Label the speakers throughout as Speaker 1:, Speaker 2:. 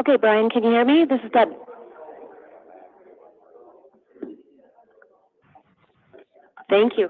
Speaker 1: Okay, Brian, can you hear me? This is Deb. Thank you.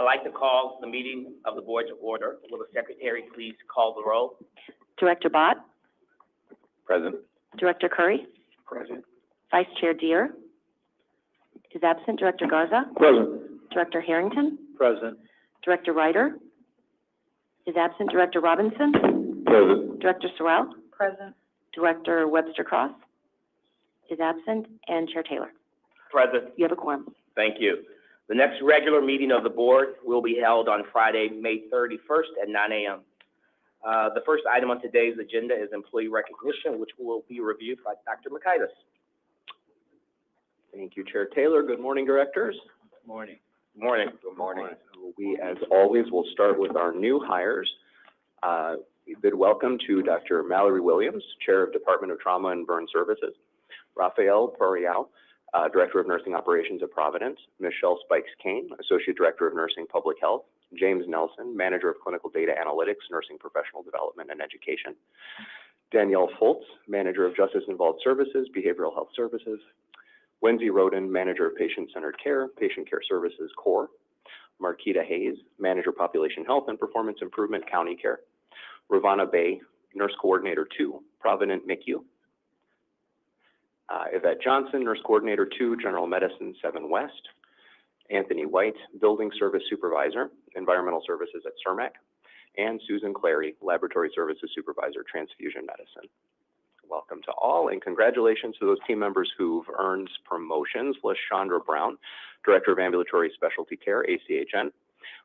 Speaker 2: I'd like to call the meeting of the board to order. Will the secretary please call the roll?
Speaker 1: Director Bott,
Speaker 3: Present.
Speaker 1: Director Curry,
Speaker 3: Present.
Speaker 1: Vice Chair Deere is absent. Director Garza,
Speaker 3: Present.
Speaker 1: Director Harrington,
Speaker 3: Present.
Speaker 1: Director Ryder is absent. Director Robinson,
Speaker 3: Present.
Speaker 1: Director Sorrell,
Speaker 4: Present.
Speaker 1: Director Webster Cross is absent, and Chair Taylor.
Speaker 2: Present.
Speaker 1: You have a quorum.
Speaker 2: Thank you. The next regular meeting of the board will be held on Friday, May 31st at 9 a.m. The first item on today's agenda is employee recognition, which will be reviewed by Dr. Makaitis.
Speaker 3: Thank you, Chair Taylor. Good morning, directors. Good morning.
Speaker 2: Good morning.
Speaker 3: Good morning. We, as always, will start with our new hires. We bid welcome to Dr. Mallory Williams, Chair of Department of Trauma and Burn Services, Rafael Pariao, Director of Nursing Operations at Providence, Michelle Spikes-Kane, Associate Director of Nursing Public Health, James Nelson, Manager of Clinical Data Analytics, Nursing Professional Development and Education, Danielle Foltz, Manager of Justice Involved Services, Behavioral Health Services, Wendy Roden, Manager of Patient-Centered Care, Patient Care Services, Core, Marquita Hayes, Manager Population Health and Performance Improvement, County Care, Ravana Bay, Nurse Coordinator 2, Provident MICU, Yvette Johnson, Nurse Coordinator 2, General Medicine 7 West, Anthony White, Building Service Supervisor, Environmental Services at CERMAC, and Susan Clary, Laboratory Services Supervisor, Transfusion Medicine. Welcome to all, and congratulations to those team members who've earned promotions. LaShondra Brown, Director of Ambulatory Specialty Care, ACHN,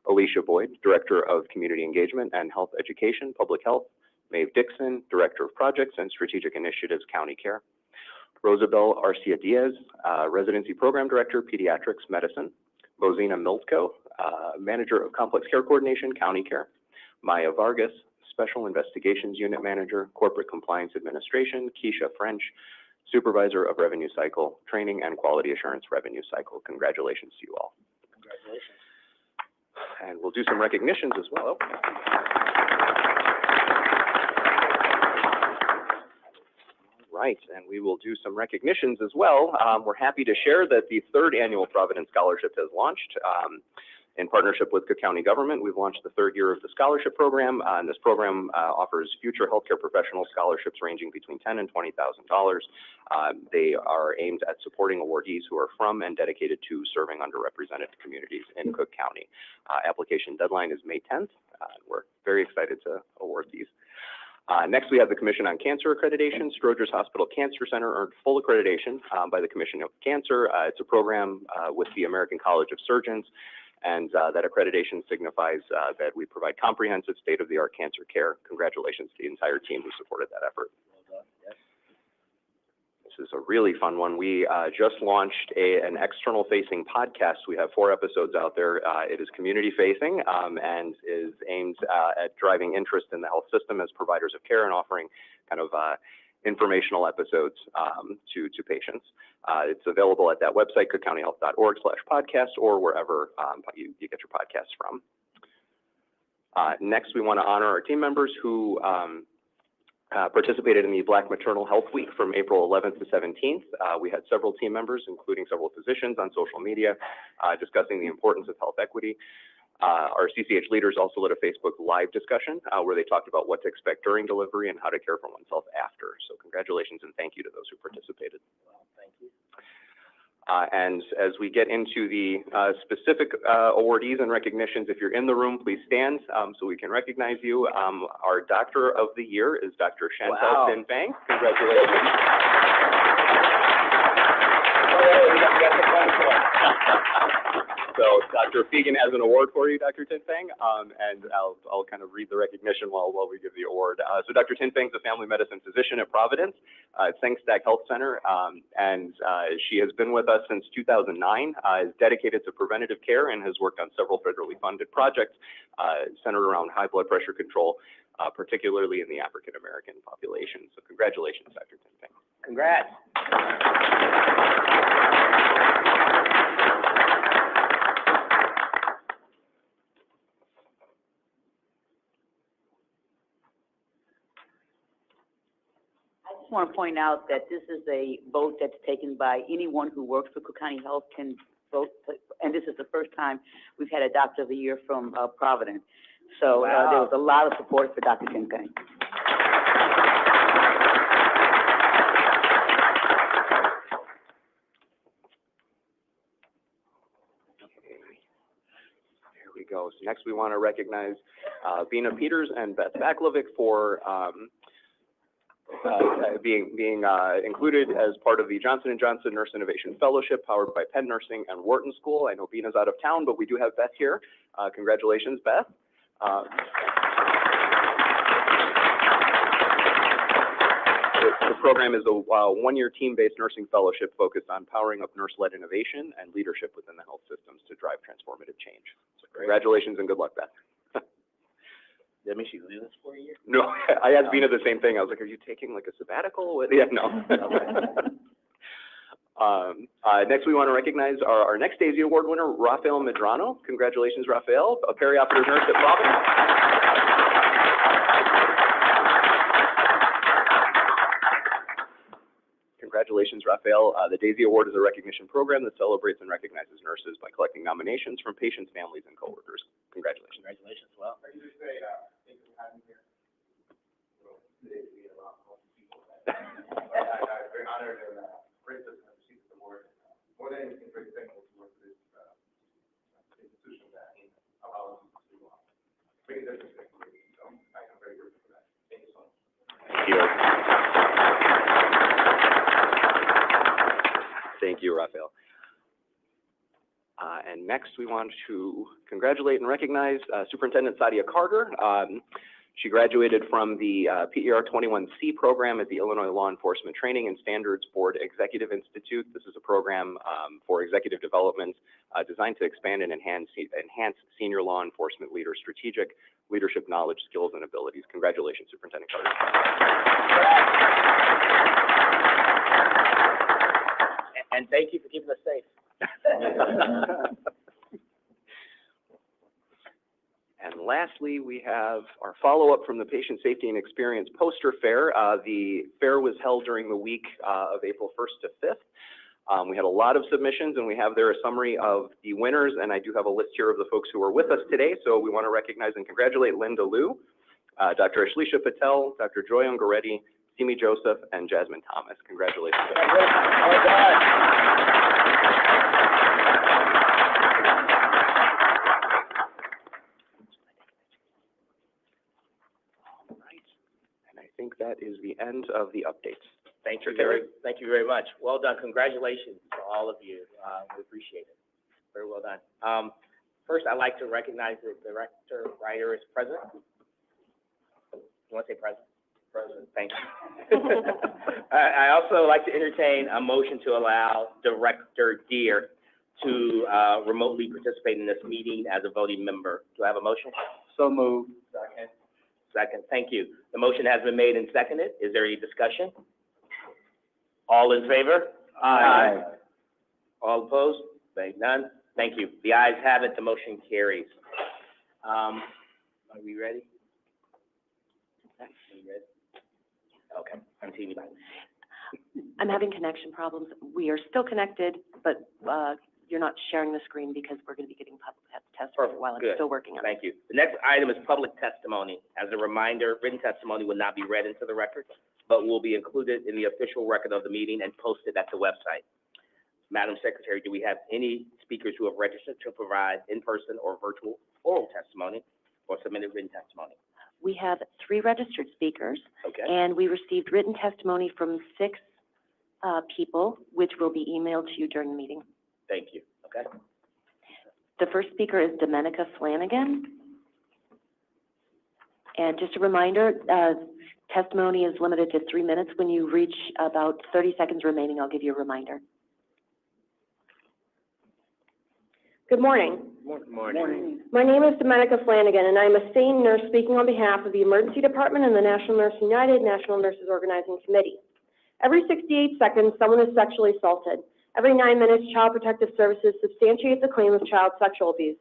Speaker 3: Alicia Boyd, Director of Community Engagement and Health Education, Public Health, Maeve Dixon, Director of Projects and Strategic Initiatives, County Care, Rosabelle Arcia Diaz, Residency Program Director, Pediatrics Medicine, Bozina Miltko, Manager of Complex Care Coordination, County Care, Maya Vargas, Special Investigations Unit Manager, Corporate Compliance Administration, Keisha French, Supervisor of Revenue Cycle, Training and Quality Assurance Revenue Cycle. Congratulations to you all.
Speaker 2: Congratulations.
Speaker 3: And we'll do some recognitions as well. Right, and we will do some recognitions as well. We're happy to share that the third annual Providence Scholarship has launched. In partnership with Cook County Government, we've launched the third year of the scholarship program, and this program offers future healthcare professional scholarships ranging between $10,000 and $20,000. They are aimed at supporting awardees who are from and dedicated to serving underrepresented communities in Cook County. Application deadline is May 10th. We're very excited to award these. Next, we have the Commission on Cancer Accreditation. Stroger's Hospital Cancer Center earned full accreditation by the Commission on Cancer. It's a program with the American College of Surgeons, and that accreditation signifies that we provide comprehensive state-of-the-art cancer care. Congratulations to the entire team who supported that effort. Well done. Yes. This is a really fun one. We just launched an external-facing podcast. We have 4 episodes out there. It is community-facing and is aimed at driving interest in the health system as providers of care and offering kind of informational episodes to patients. It's available at that website, cookcountyhealth.org/podcast, or wherever you get your podcasts from. Next, we want to honor our team members who participated in the Black Maternal Health Week from April 11th to 17th. We had several team members, including several physicians on social media, discussing the importance of health equity. Our CCH leaders also led a Facebook Live discussion where they talked about what to expect during delivery and how to care for oneself after. So congratulations and thank you to those who participated.
Speaker 2: Well, thank you.
Speaker 3: And as we get into the specific awardees and recognitions, if you're in the room, please stand so we can recognize you. Our Doctor of the Year is Dr. Chantal Tinfang. Congratulations. So Dr. Fegan has an award for you, Dr. Tinfang, and I'll kind of read the recognition while we give the award. So Dr. Tinfang is a family medicine physician at Providence, at Sengstad Health Center, and she has been with us since 2009, is dedicated to preventative care and has worked on several federally funded projects centered around high blood pressure control, particularly in the African American population. So congratulations, Dr. Tinfang.
Speaker 2: Congrats.
Speaker 4: I just want to point out that this is a vote that's taken by anyone who works for Cook County Health can and this is the first time we've had a Doctor of the Year from Providence. So
Speaker 2: Wow.
Speaker 4: there was a lot of support for Dr. Chinkai.
Speaker 3: There we go. So next we want to recognize Bina Peters and Beth Baklovic for being included as part of the Johnson & Johnson Nurse Innovation Fellowship powered by Penn Nursing and Wharton School. I know Bina's out of town, but we do have Beth here. Congratulations, Beth. The program is a one-year team-based nursing fellowship focused on powering up nurse-led innovation and leadership within the health systems to drive transformative change. So congratulations and good luck, Beth.
Speaker 2: That means she's doing this for a year?
Speaker 3: No, I asked Bina the same thing. I was like, are you taking like a sabbatical? Yeah, no. Next, we want to recognize our next Daisy Award winner, Rafael Medrano. Congratulations, Rafael, a perioperative nurse at Providence. Congratulations, Rafael. The Daisy Award is a recognition program that celebrates and recognizes nurses by collecting nominations from patients, families, and coworkers. Congratulations.
Speaker 2: Congratulations, well.
Speaker 5: Very honored and great to have received this award. More than anything, very thankful to work for this institution that allows us to make a difference in the community. So I'm very grateful for that. Thank you so much.
Speaker 3: Thank you. Thank you, Rafael. And next, we want to congratulate and recognize Superintendent Sadia Carter. She graduated from the PER 21C program at the Illinois Law Enforcement Training and Standards Board Executive Institute. This is a program for executive development designed to expand and enhance senior law enforcement leaders' strategic leadership knowledge, skills, and abilities. Congratulations, Superintendent Carter.
Speaker 2: And thank you for keeping us safe.
Speaker 3: And lastly, we have our follow-up from the Patient Safety and Experience Poster Fair. The fair was held during the week of April 1st to 5th. We had a lot of submissions, and we have there a summary of the winners, and I do have a list here of the folks who are with us today, so we want to recognize and congratulate Linda Liu, Dr. Ashleisha Patel, Dr. Joy Ungaretti, Simi Joseph, and Jasmine Thomas. Congratulations. I think that is the end of the updates.
Speaker 2: Thank you very much. Well done. Congratulations to all of you. We appreciate it. Very well done. First, I'd like to recognize the director writer is present. You want to say present? Present. Thank you. I also like to entertain a motion to allow Director Deere to remotely participate in this meeting as a voting member. Do I have a motion?
Speaker 5: So moved. Second.
Speaker 2: Second, thank you. The motion has been made and seconded. Is there any discussion? All in favor?
Speaker 5: Aye.
Speaker 2: All opposed? None? Thank you. The ayes have it, the motion carries. Are we ready? Are we ready? Okay, continue.
Speaker 1: I'm having connection problems. We are still connected, but you're not sharing the screen because we're going to be getting public tests for a while. I'm
Speaker 2: Good.
Speaker 1: still working on it.
Speaker 2: Thank you. The next item is public testimony. As a reminder, written testimony will not be read into the record, but will be included in the official record of the meeting and posted at the website. Madam Secretary, do we have any speakers who have registered to provide in-person or virtual oral testimony or submitted written testimony?
Speaker 1: We have 3 registered speakers,
Speaker 2: Okay.
Speaker 1: and we received written testimony from 6 people, which will be emailed to you during the meeting.
Speaker 2: Thank you. Okay.
Speaker 1: The first speaker is Domenica Flanagan. And just a reminder, testimony is limited to 3 minutes. When you reach about 30 seconds remaining, I'll give you a reminder.
Speaker 6: Good morning.
Speaker 2: Good morning.
Speaker 6: My name is Domenica Flanagan, and I'm a sane nurse speaking on behalf of the Emergency Department and the National Nurse United National Nurses Organizing Committee. Every 68 seconds, someone is sexually assaulted. Every 9 minutes, Child Protective Services substantiates a claim of child sexual abuse.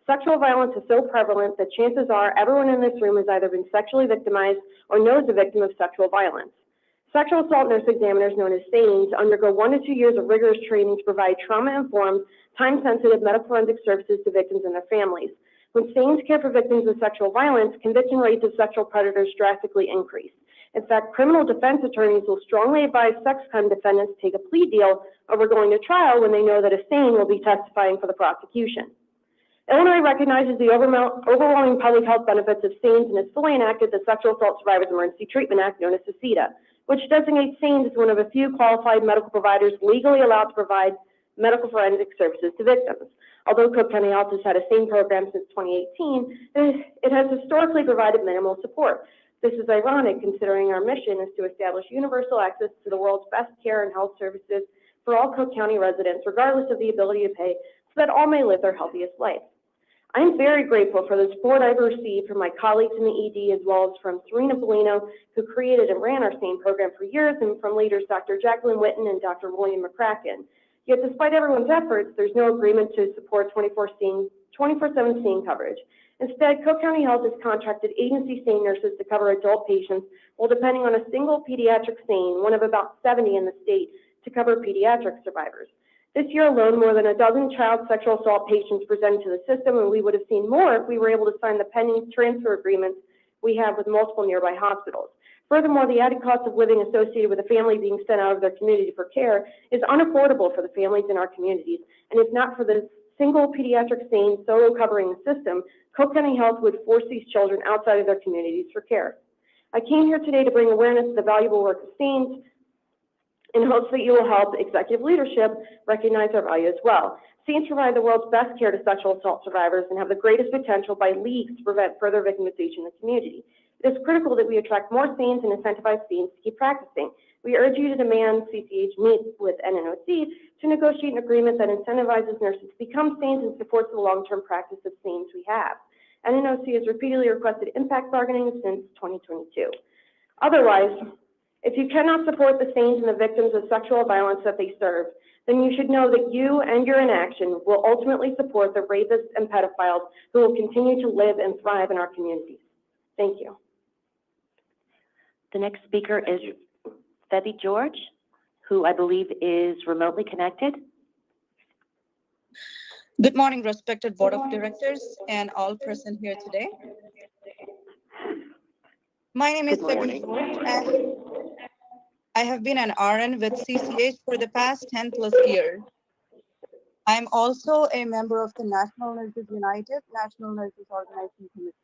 Speaker 6: Sexual violence is so prevalent that chances are everyone in this room has either been sexually victimized or knows a victim of sexual violence. Sexual assault nurse examiners, known as SANEs, undergo 1 to 2 years of rigorous training to provide trauma-informed time-sensitive medical forensic services to victims and their families. When SANES care for victims of sexual violence, conviction rates of sexual predators drastically increase. In fact, criminal defense attorneys will strongly advise sex crime defendants to take a plea deal over going to trial when they know that a SANE will be testifying for the prosecution. Illinois recognizes the overwhelming public health benefits of SANES and has fully enacted the Sexual Assault Survivors Emergency Treatment Act, known as CCETA, which designates SANES as one of a few qualified medical providers legally allowed to provide medical forensic services to victims. Although Cook County Health has had a SANE program since 2018, it has historically provided minimal support. This is ironic considering our mission is to establish universal access to the world's best care and health services for all Cook County residents, regardless of the ability to pay, so that all may live their healthiest life. I am very grateful for the support I've received from my colleagues in the ED, as well as from Serena Bellino, who created and ran our SANE program for years, and from leaders Dr. Jacqueline Witten and Dr. William McCracken. Yet despite everyone's efforts, there's no agreement to support 24/7 SANE coverage. Instead, Cook County Health has contracted agency SANE nurses to cover adult patients while depending on a single pediatric SANE, one of about 70 in the state, to cover pediatric survivors. This year alone, more than a dozen child sexual assault patients presented to the system, and we would have seen more if we were able to sign the pending transfer agreements we have with multiple nearby hospitals. Furthermore, the added cost of living associated with a family being sent out of their community for care is unaffordable for the families in our communities, and if not for the single pediatric SANE solo covering the system, Cook County Health would force these children outside of their communities for care. I came here today to bring awareness to the valuable work of SANES in hopes that you will help executive leadership recognize our value as well. SANES provide the world's best care to sexual assault survivors and have the greatest potential by leagues to prevent further victimization in the community. It is critical that we attract more SANES and incentivize SANES to keep practicing. We urge you to demand CCH meet with NNOC to negotiate an agreement that incentivizes nurses to become SANES and supports the long-term practice of SANES we have. NNOC has repeatedly requested impact bargaining since 2022. Otherwise, if you cannot support the SANES and the victims of sexual violence that they serve, then you should know that you and your inaction will ultimately support the rapists and pedophiles who will continue to live and thrive in our communities. Thank you.
Speaker 1: The next speaker is Debbie George, who I believe is remotely connected.
Speaker 7: Good morning, respected Board of Directors and all present here today. My name is Debbie George, and I have been an RN with CCH for the past 10 plus years. I am also a member of the National Nurses United National Nurses Organizing Committee.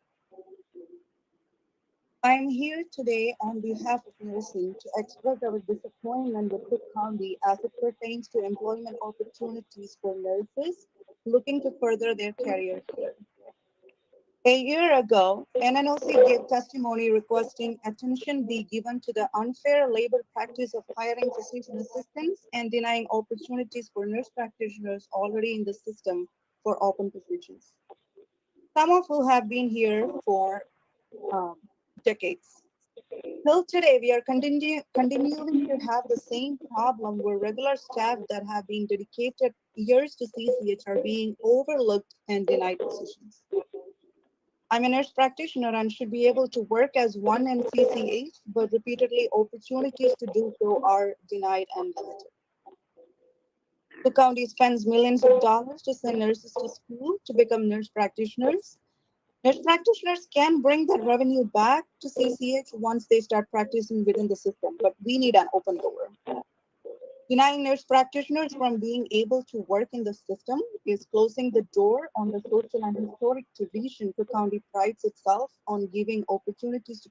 Speaker 7: I am here today on behalf of nursing to express our disappointment with Cook County as it pertains to employment opportunities for nurses looking to further their careers here. A year ago, NNOC gave testimony requesting attention be given to the unfair labor practice of hiring physician assistants and denying opportunities for nurse practitioners already in the system for open positions. Some of who have been here for decades. Till today, we are continuing to have the same problem where regular staff that have been dedicated years to CCH are being overlooked and denied positions. I'm a nurse practitioner and should be able to work as one in CCH, but repeatedly opportunities to do so are denied and limited. The county spends millions of dollars to send nurses to school to become nurse practitioners. Nurse practitioners can bring that revenue back to CCH once they start practicing within the system, but we need an open door. Denying nurse practitioners from being able to work in the system is closing the door on the social and historic tradition the county prides itself on giving opportunities to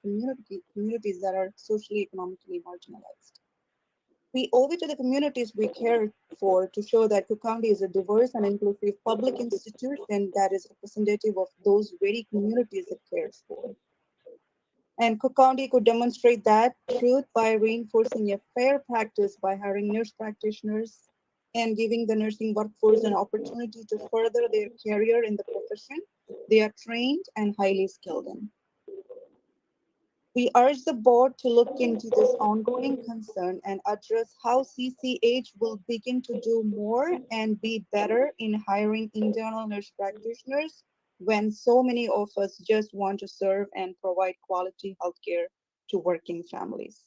Speaker 7: communities that are socially, economically marginalized. We owe it to the communities we care for to show that Cook County is a diverse and inclusive public institution that is representative of those very communities it cares for. And Cook County could demonstrate that truth by reinforcing a fair practice by hiring nurse practitioners and giving the nursing workforce an opportunity to further their career in the profession they are trained and highly skilled in. We urge the board to look into this ongoing concern and address how CCH will begin to do more and be better in hiring internal nurse practitioners when so many of us just want to serve and provide quality healthcare to working families.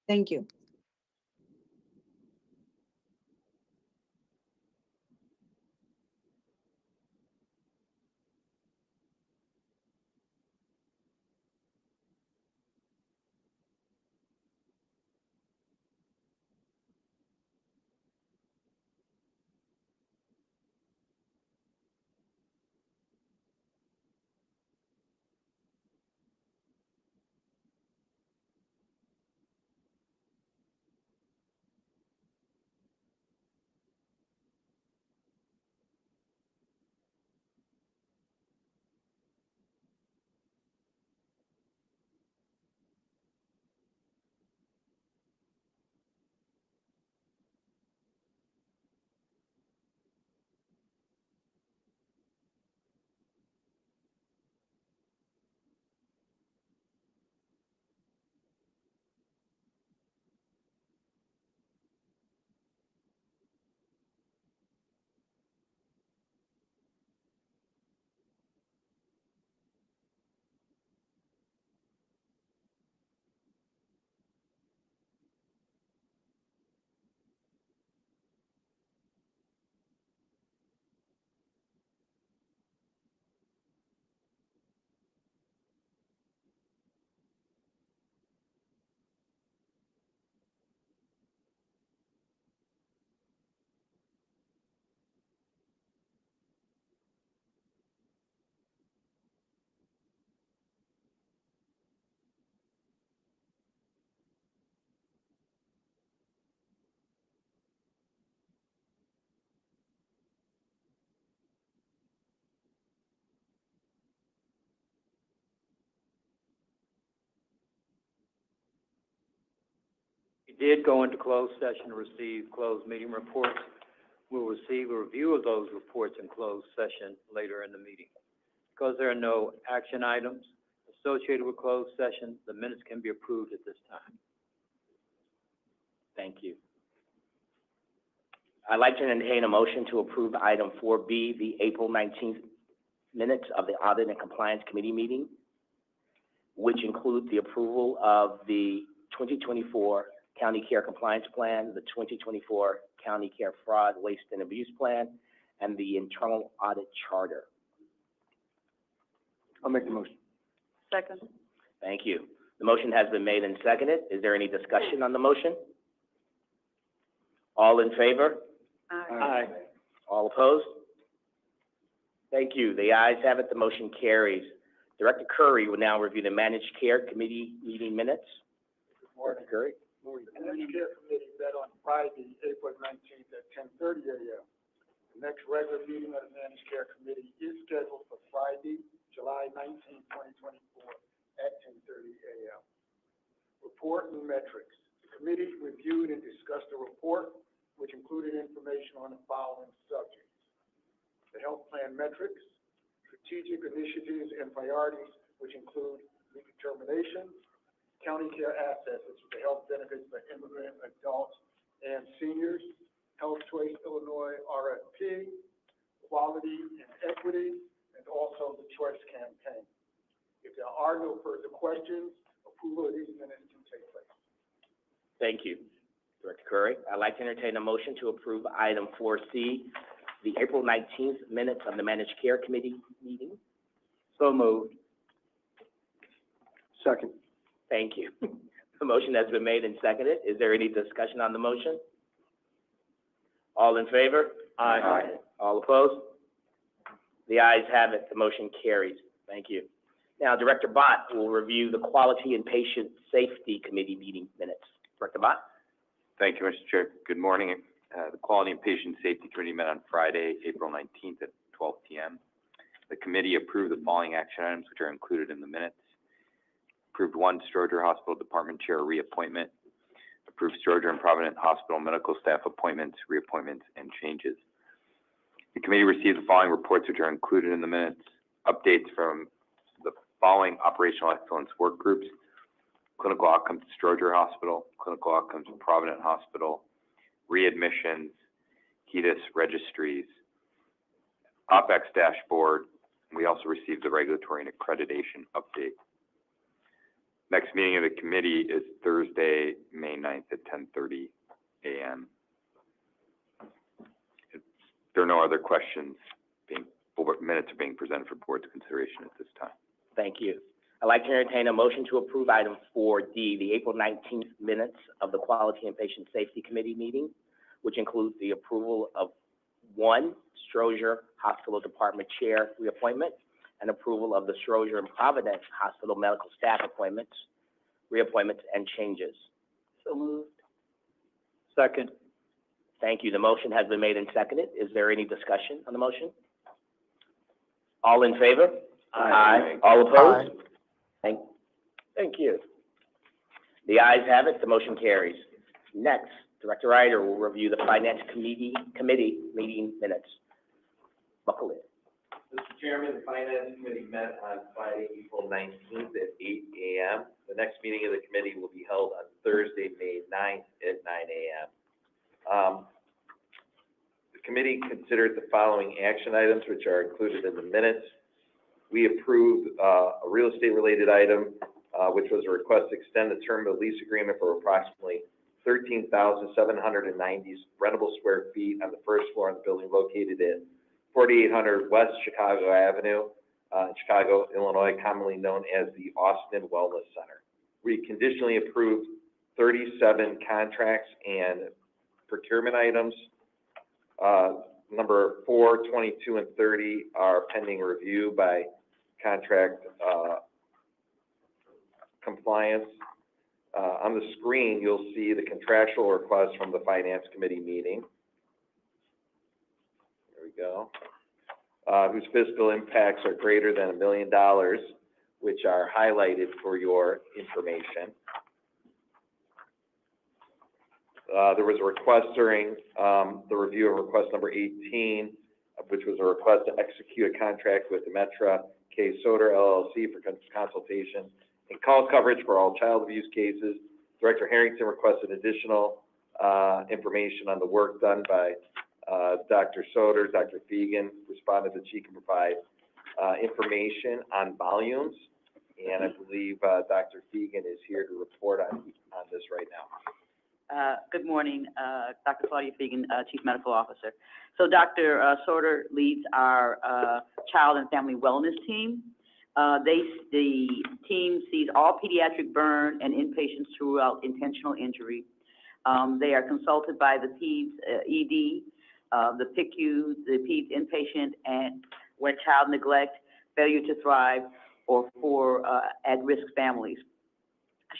Speaker 7: Thank you.
Speaker 8: did go into closed session to receive closed meeting reports. We'll receive a review of those reports in closed session later in the meeting. Because there are no action items associated with closed session, the minutes can be approved at this time.
Speaker 2: Thank you. I'd like to entertain a motion to approve item 4B, the April 19th minutes of the Audit and Compliance Committee meeting, which include the approval of the 2024 County Care Compliance Plan, the 2024 County Care Fraud, Waste, and Abuse Plan, and the Internal Audit Charter.
Speaker 8: I'll make the motion.
Speaker 4: Second.
Speaker 2: Thank you. The motion has been made and seconded. Is there any discussion on the motion? All in favor?
Speaker 8: Aye.
Speaker 2: All opposed? Thank you. The ayes have it. The motion carries. Director Curry will now review the Managed Care Committee meeting minutes. Director Curry?
Speaker 5: The Managed Care Committee met on Friday, April 19th at 10:30 a.m. The next regular meeting of the Managed Care Committee is scheduled for Friday, July 19th, 2024 at 10:30 a.m. Report and metrics. The committee reviewed and discussed the report, which included information on the following subjects: the health plan metrics, strategic initiatives and priorities, which include redetermination, county care assets, which is the health benefits for immigrant adults and seniors, Health Choice Illinois RFP, quality and equity, and also the Choice Campaign. If there are no further questions, approval of these minutes can take place.
Speaker 2: Thank you, Director Curry. I'd like to entertain a motion to approve item 4C, the April 19th minutes of the Managed Care Committee meeting.
Speaker 8: So moved. Second.
Speaker 2: Thank you. The motion has been made and seconded. Is there any discussion on the motion? All in favor?
Speaker 8: Aye.
Speaker 2: All opposed? The ayes have it. The motion carries. Thank you. Now, Director Bott will review the Quality and Patient Safety Committee meeting minutes. Director Bott?
Speaker 9: Thank you, Mr. Chair. Good morning. The Quality and Patient Safety Committee met on Friday, April 19th at 12 p.m. The committee approved the following action items, which are included in the minutes. Approved one Stroger Hospital Department Chair reappointment. Approved Stroger and Provident Hospital medical staff appointments, reappointments, and changes. The committee received the following reports, which are included in the minutes. Updates from the following operational excellence work groups: clinical outcomes at Stroger Hospital, clinical outcomes at Provident Hospital, readmissions, HEDIS registries, OpEx dashboard. We also received the regulatory and accreditation update. Next meeting of the committee is Thursday, May 9th at 10:30 a.m. If there are no other questions, minutes are being presented for board's consideration at this time.
Speaker 2: Thank you. I'd like to entertain a motion to approve item 4D, the April 19th minutes of the Quality and Patient Safety Committee meeting, which includes the approval of one Stroger Hospital Department Chair reappointment and approval of the Stroger and Providence Hospital medical staff appointments, reappointments, and changes. So moved.
Speaker 8: Second.
Speaker 2: Thank you. The motion has been made and seconded. Is there any discussion on the motion? All in favor?
Speaker 8: Aye.
Speaker 2: All opposed? Thank you. The ayes have it. The motion carries. Next, Director Ryder will review the Finance Committee meeting minutes. Buckle in.
Speaker 10: Mr. Chairman, the Finance Committee met on Friday, April 19th at 8 a.m. The next meeting of the committee will be held on Thursday, May 9th at 9 a.m. The committee considered the following action items, which are included in the minutes. We approved a real estate-related item, which was a request to extend the term of the lease agreement for approximately 13,790 rentable square feet on the first floor of the building located at 4800 West Chicago Avenue, in Chicago, Illinois, commonly known as the Austin Wellness Center. We conditionally approved 37 contracts and procurement items. Number 4, 22, and 30 are pending review by contract compliance. On the screen, you'll see the contractual request from the Finance Committee meeting. There we go. Whose fiscal impacts are greater than $1 million, which are highlighted for your information. There was a request during, the review of request number 18, which was a request to execute a contract with Demetra K. Soder LLC for consultation and call coverage for all child abuse cases. Director Harrington requested additional, information on the work done by, Dr. Soder. Dr. Fegan responded that she can provide, information on volumes. And I believe, Dr. Fegan is here to report on this right now.
Speaker 4: Good morning, Dr. Claudia Fegan, Chief Medical Officer. So Dr. Sorter leads our Child and Family Wellness Team. The team sees all pediatric burn and inpatients throughout intentional injury. They are consulted by the PEDS ED, the PICU, the PEDS inpatient, and when child neglect, failure to thrive, or for at-risk families.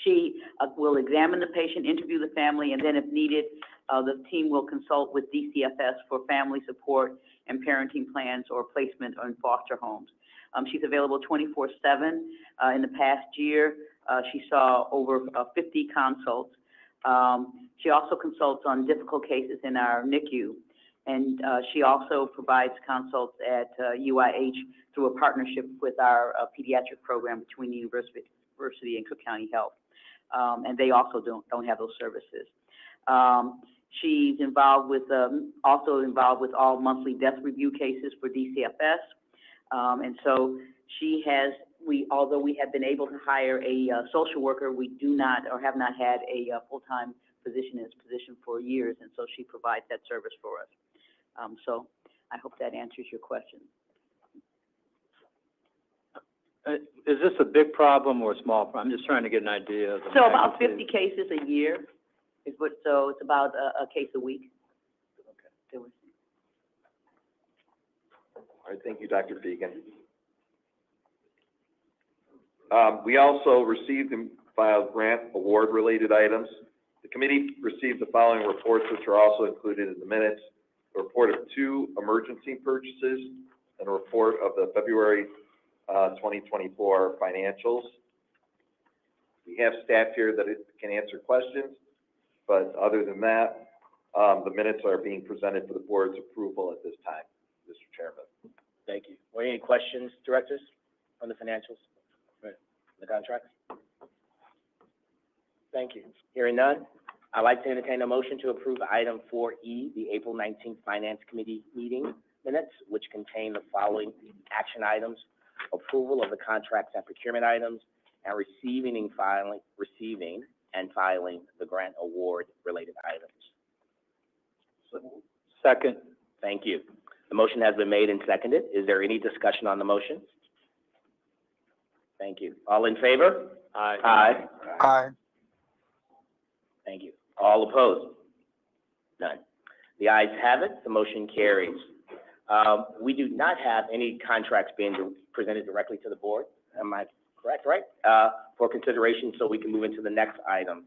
Speaker 4: She will examine the patient, interview the family, and then if needed, the team will consult with DCFS for family support and parenting plans or placement in foster homes. She's available 24/7. In the past year, she saw over 50 consults. She also consults on difficult cases in our NICU, and she also provides consults at UIH through a partnership with our pediatric program between the University and Cook County Health. And they also don't have those services. She's involved with, also involved with all monthly death review cases for DCFS. And so she has, although we have been able to hire a social worker, we do not or have not had a full-time physician in this position for years, and so she provides that service for us. So I hope that answers your question.
Speaker 8: Is this a big problem or a small problem? I'm just trying to get an idea of the
Speaker 4: So about
Speaker 8: magnitude.
Speaker 4: 50 cases a year is what, so it's about a case a week. Okay.
Speaker 10: All right, thank you, Dr. Fegan. We also received and filed grant award-related items. The committee received the following reports, which are also included in the minutes. A report of 2 emergency purchases and a report of the February 2024 financials. We have staff here that can answer questions, but other than that, the minutes are being presented for the board's approval at this time, Mr. Chairman.
Speaker 2: Thank you. Were any questions, directors, on the financials? Right. The contracts? Thank you. Hearing none, I'd like to entertain a motion to approve item 4E, the April 19th Finance Committee meeting minutes, which contain the following action items: approval of the contracts and procurement items, and receiving and filing the grant award related items.
Speaker 8: Second.
Speaker 2: Thank you. The motion has been made and seconded. Is there any discussion on the motion? Thank you. All in favor?
Speaker 8: Aye.
Speaker 2: Aye.
Speaker 11: Aye.
Speaker 2: Thank you. All opposed? None. The ayes have it. The motion carries. We do not have any contracts being presented directly to the board. Am I correct, right? For consideration, so we can move into the next item,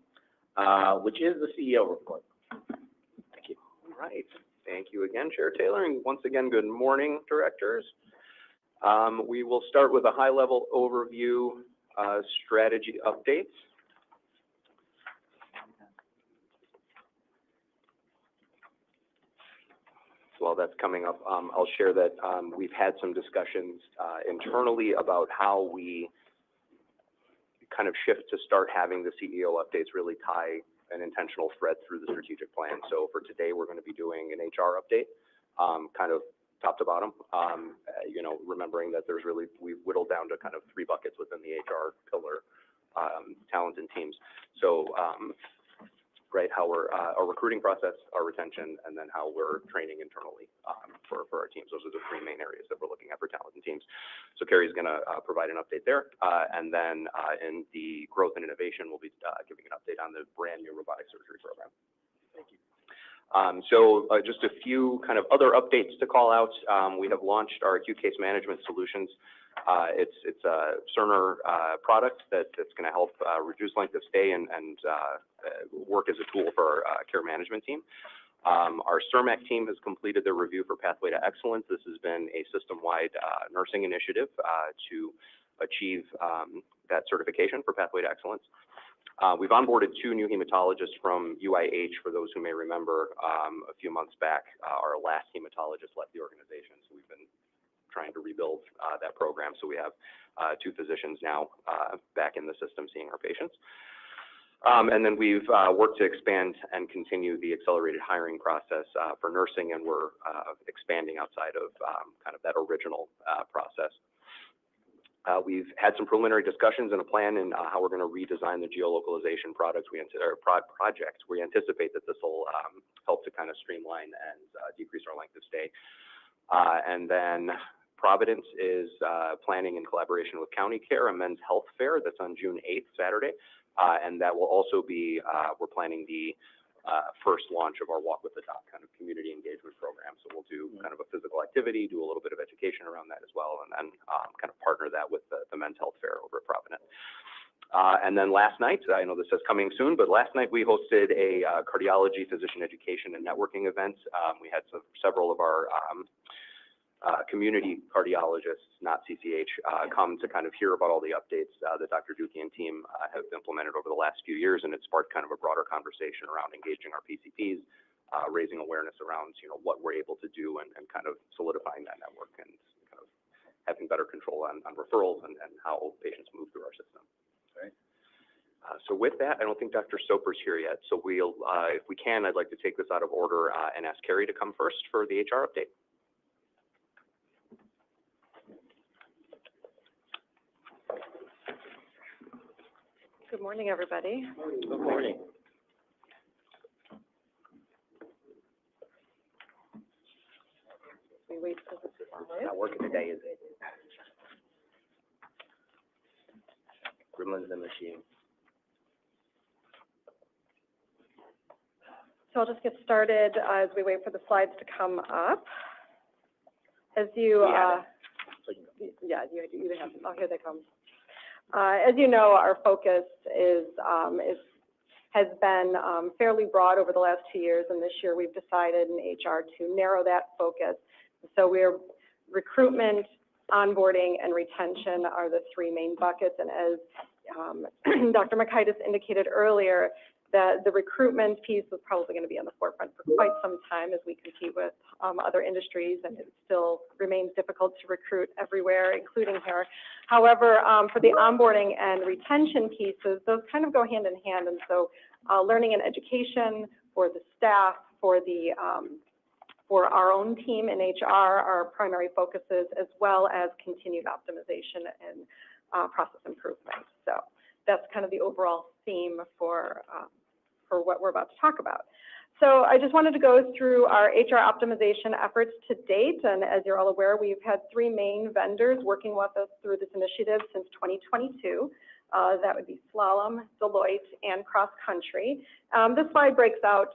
Speaker 2: which is the CEO report. Thank you.
Speaker 3: All right. Thank you again, Chair Taylor, and once again, good morning, directors. We will start with a high-level overview, strategy updates. So while that's coming up, I'll share that we've had some discussions internally about how we kind of shift to start having the CEO updates really tie an intentional thread through the strategic plan. So for today, we're going to be doing an HR update, kind of top to bottom, you know, remembering that there's really, we've whittled down to kind of 3 buckets within the HR pillar, talent and teams. So, right, how we're, our recruiting process, our retention, and then how we're training internally for our teams. Those are the 3 main areas that we're looking at for talent and teams. So Carrie's going to provide an update there. And then in the growth and innovation, we'll be giving an update on the brand new robotic surgery program. Thank you. So just a few kind of other updates to call out. We have launched our acute case management solutions. It's a Cerner product that's going to help reduce length of stay and work as a tool for our care management team. Our CERMAC team has completed their review for Pathway to Excellence. This has been a system-wide nursing initiative to achieve that certification for Pathway to Excellence. We've onboarded 2 new hematologists from UIH. For those who may remember, a few months back, our last hematologist left the organization, so we've been trying to rebuild that program. So we have 2 physicians now back in the system seeing our patients. And then we've worked to expand and continue the accelerated hiring process for nursing, and we're expanding outside of kind of that original process. We've had some preliminary discussions and a plan in how we're going to redesign the geolocalization project. We anticipate that this will help to kind of streamline and decrease our length of stay. And then Providence is planning in collaboration with County Care a men's health fair that's on June 8th, Saturday. And that will also be, we're planning the first launch of our Walk with the Doc kind of community engagement program. So we'll do kind of a physical activity, do a little bit of education around that as well, and then kind of partner that with the men's health fair over at Providence. And then last night, I know this is coming soon, but last night we hosted a cardiology physician education and networking event. We had several of our community cardiologists, not CCH, come to kind of hear about all the updates that Dr. Dookie and team have implemented over the last few years, and it sparked kind of a broader conversation around engaging our PCPs, raising awareness around, you know, what we're able to do and kind of solidifying that network and kind of having better control on referrals and how patients move through our system.
Speaker 8: Okay.
Speaker 3: So with that, I don't think Dr. Soper's here yet, so we'll, if we can, I'd like to take this out of order and ask Carrie to come first for the HR update.
Speaker 6: Good morning, everybody.
Speaker 2: Good morning.
Speaker 6: We wait for the slide.
Speaker 2: Not working today, is it? Gremlins in the machine.
Speaker 6: So I'll just get started as we wait for the slides to come up. As you, yeah, you have, oh, here they come. As you know, our focus has been fairly broad over the last 2 years, and this year we've decided in HR to narrow that focus. So we're recruitment, onboarding, and retention are the 3 main buckets, and as Dr. Makaitis indicated earlier, that the recruitment piece is probably going to be on the forefront for quite some time as we compete with other industries, and it still remains difficult to recruit everywhere, including here. However, for the onboarding and retention pieces, those kind of go hand in hand, and so learning and education for the staff, for our own team in HR, our primary focuses, as well as continued optimization and process improvement. So that's kind of the overall theme for what we're about to talk about. So I just wanted to go through our HR optimization efforts to date, and as you're all aware, we've had 3 main vendors working with us through this initiative since 2022. That would be Slalom, Deloitte, and Cross Country. This slide breaks out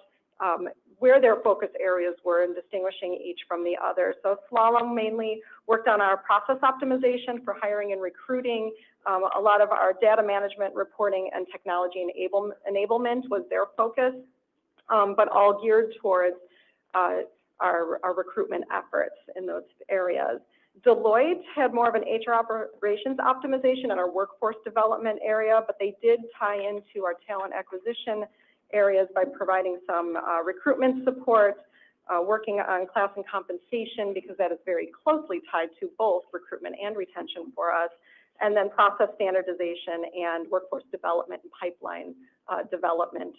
Speaker 6: where their focus areas were in distinguishing each from the other. So Slalom mainly worked on our process optimization for hiring and recruiting. A lot of our data management, reporting, and technology enablement was their focus, but all geared towards our recruitment efforts in those areas. Deloitte had more of an HR operations optimization and our workforce development area, but they did tie into our talent acquisition areas by providing some recruitment support, working on class and compensation, because that is very closely tied to both recruitment and retention for us, and then process standardization and workforce development and pipeline development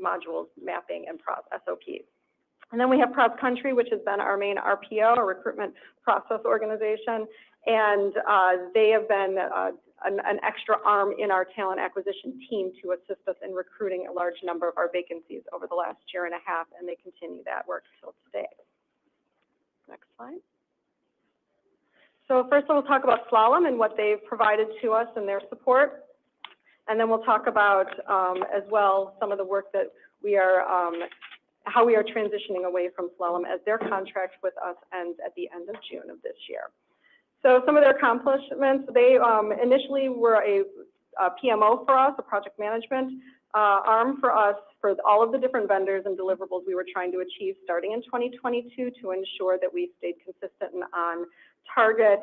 Speaker 6: modules, mapping, and SOPs. And then we have Cross Country, which has been our main RPO, our recruitment process organization, and they have been an extra arm in our talent acquisition team to assist us in recruiting a large number of our vacancies over the last 1.5 years, and they continue that work till today. Next slide. So first we'll talk about Slalom and what they've provided to us and their support. And then we'll talk about, as well, some of the work that we are, how we are transitioning away from Slalom as their contract with us ends at the end of June of this year. So some of their accomplishments, they initially were a PMO for us, a project management arm for us for all of the different vendors and deliverables we were trying to achieve starting in 2022 to ensure that we stayed consistent and on target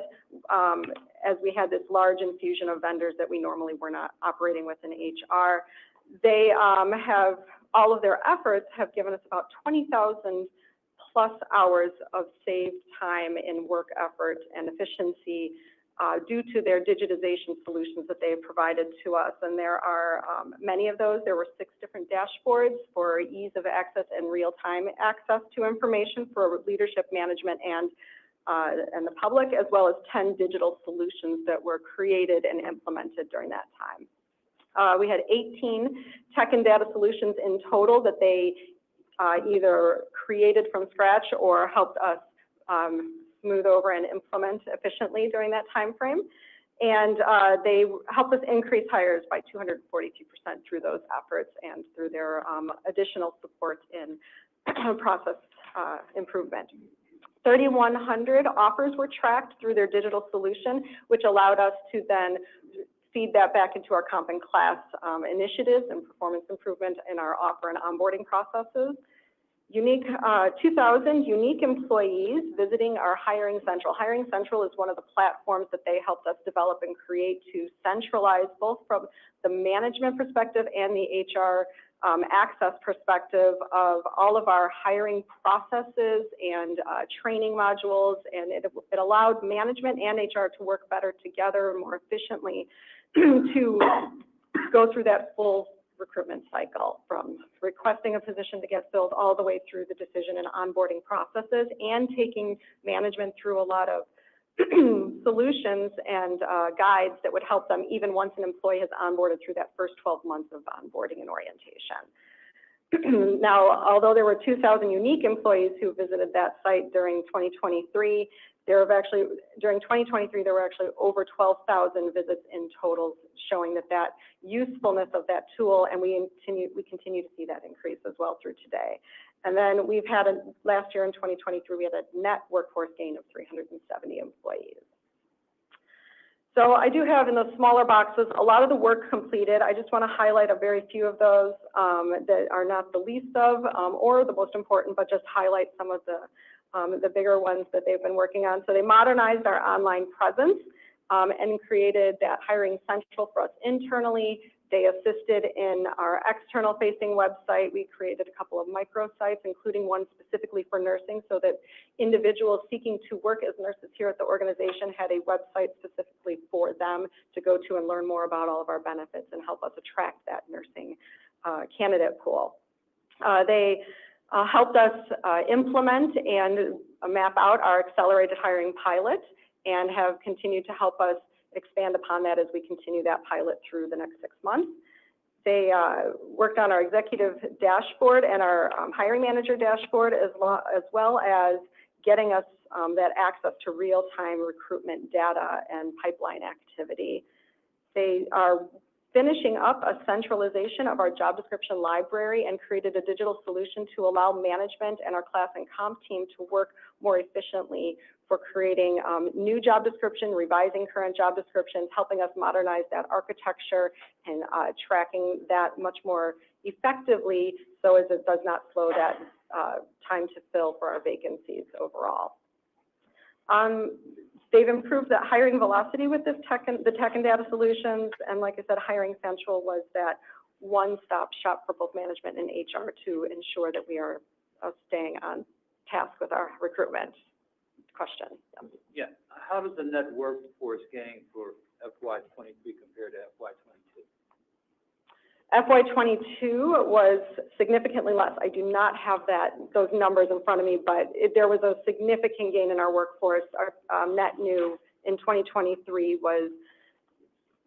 Speaker 6: as we had this large infusion of vendors that we normally were not operating with in HR. They have, all of their efforts have given us about 20,000 plus hours of saved time in work effort and efficiency due to their digitization solutions that they have provided to us. And there are many of those. There were 6 different dashboards for ease of access and real-time access to information for leadership, management, and the public, as well as 10 digital solutions that were created and implemented during that time. We had 18 tech and data solutions in total that they either created from scratch or helped us smooth over and implement efficiently during that time frame. And they helped us increase hires by 242% through those efforts and through their additional support in process improvement. 3,100 offers were tracked through their digital solution, which allowed us to then feed that back into our comp and class initiatives and performance improvement in our offer and onboarding processes. 2,000 unique employees visiting our Hiring Central. Hiring Central is one of the platforms that they helped us develop and create to centralize both from the management perspective and the HR access perspective of all of our hiring processes and training modules, and it allowed management and HR to work better together more efficiently to go through that full recruitment cycle, from requesting a position to get filled all the way through the decision and onboarding processes, and taking management through a lot of solutions and guides that would help them even once an employee has onboarded through that first 12 months of onboarding and orientation. Now, although there were 2,000 unique employees who visited that site during 2023, during 2023, there were actually over 12,000 visits in total, showing that usefulness of that tool, and we continue to see that increase as well through today. And then we've had last year in 2023, we had a net workforce gain of 370 employees. So I do have in those smaller boxes a lot of the work completed. I just want to highlight a very few of those that are not the least of or the most important, but just highlight some of the bigger ones that they've been working on. So they modernized our online presence and created that Hiring Central for us internally. They assisted in our external facing website. We created a couple of microsites, including one specifically for nursing, so that individuals seeking to work as nurses here at the organization had a website specifically for them to go to and learn more about all of our benefits and help us attract that nursing candidate pool. They helped us implement and map out our accelerated hiring pilot and have continued to help us expand upon that as we continue that pilot through the next 6 months. They worked on our executive dashboard and our hiring manager dashboard, as well as getting us that access to real-time recruitment data and pipeline activity. They are finishing up a centralization of our job description library and created a digital solution to allow management and our class and comp team to work more efficiently for creating new job description, revising current job descriptions, helping us modernize that architecture and tracking that much more effectively so as it does not slow that time to fill for our vacancies overall. They've improved the hiring velocity with the tech and data solutions, and like I said, Hiring Central was that one-stop shop for both management and HR to ensure that we are staying on task with our recruitment. Question.
Speaker 8: Yeah. How does the net workforce gain for FY23 compare to FY22?
Speaker 6: FY22 was significantly less. I do not have those numbers in front of me, but there was a significant gain in our workforce. Our net new in 2023 was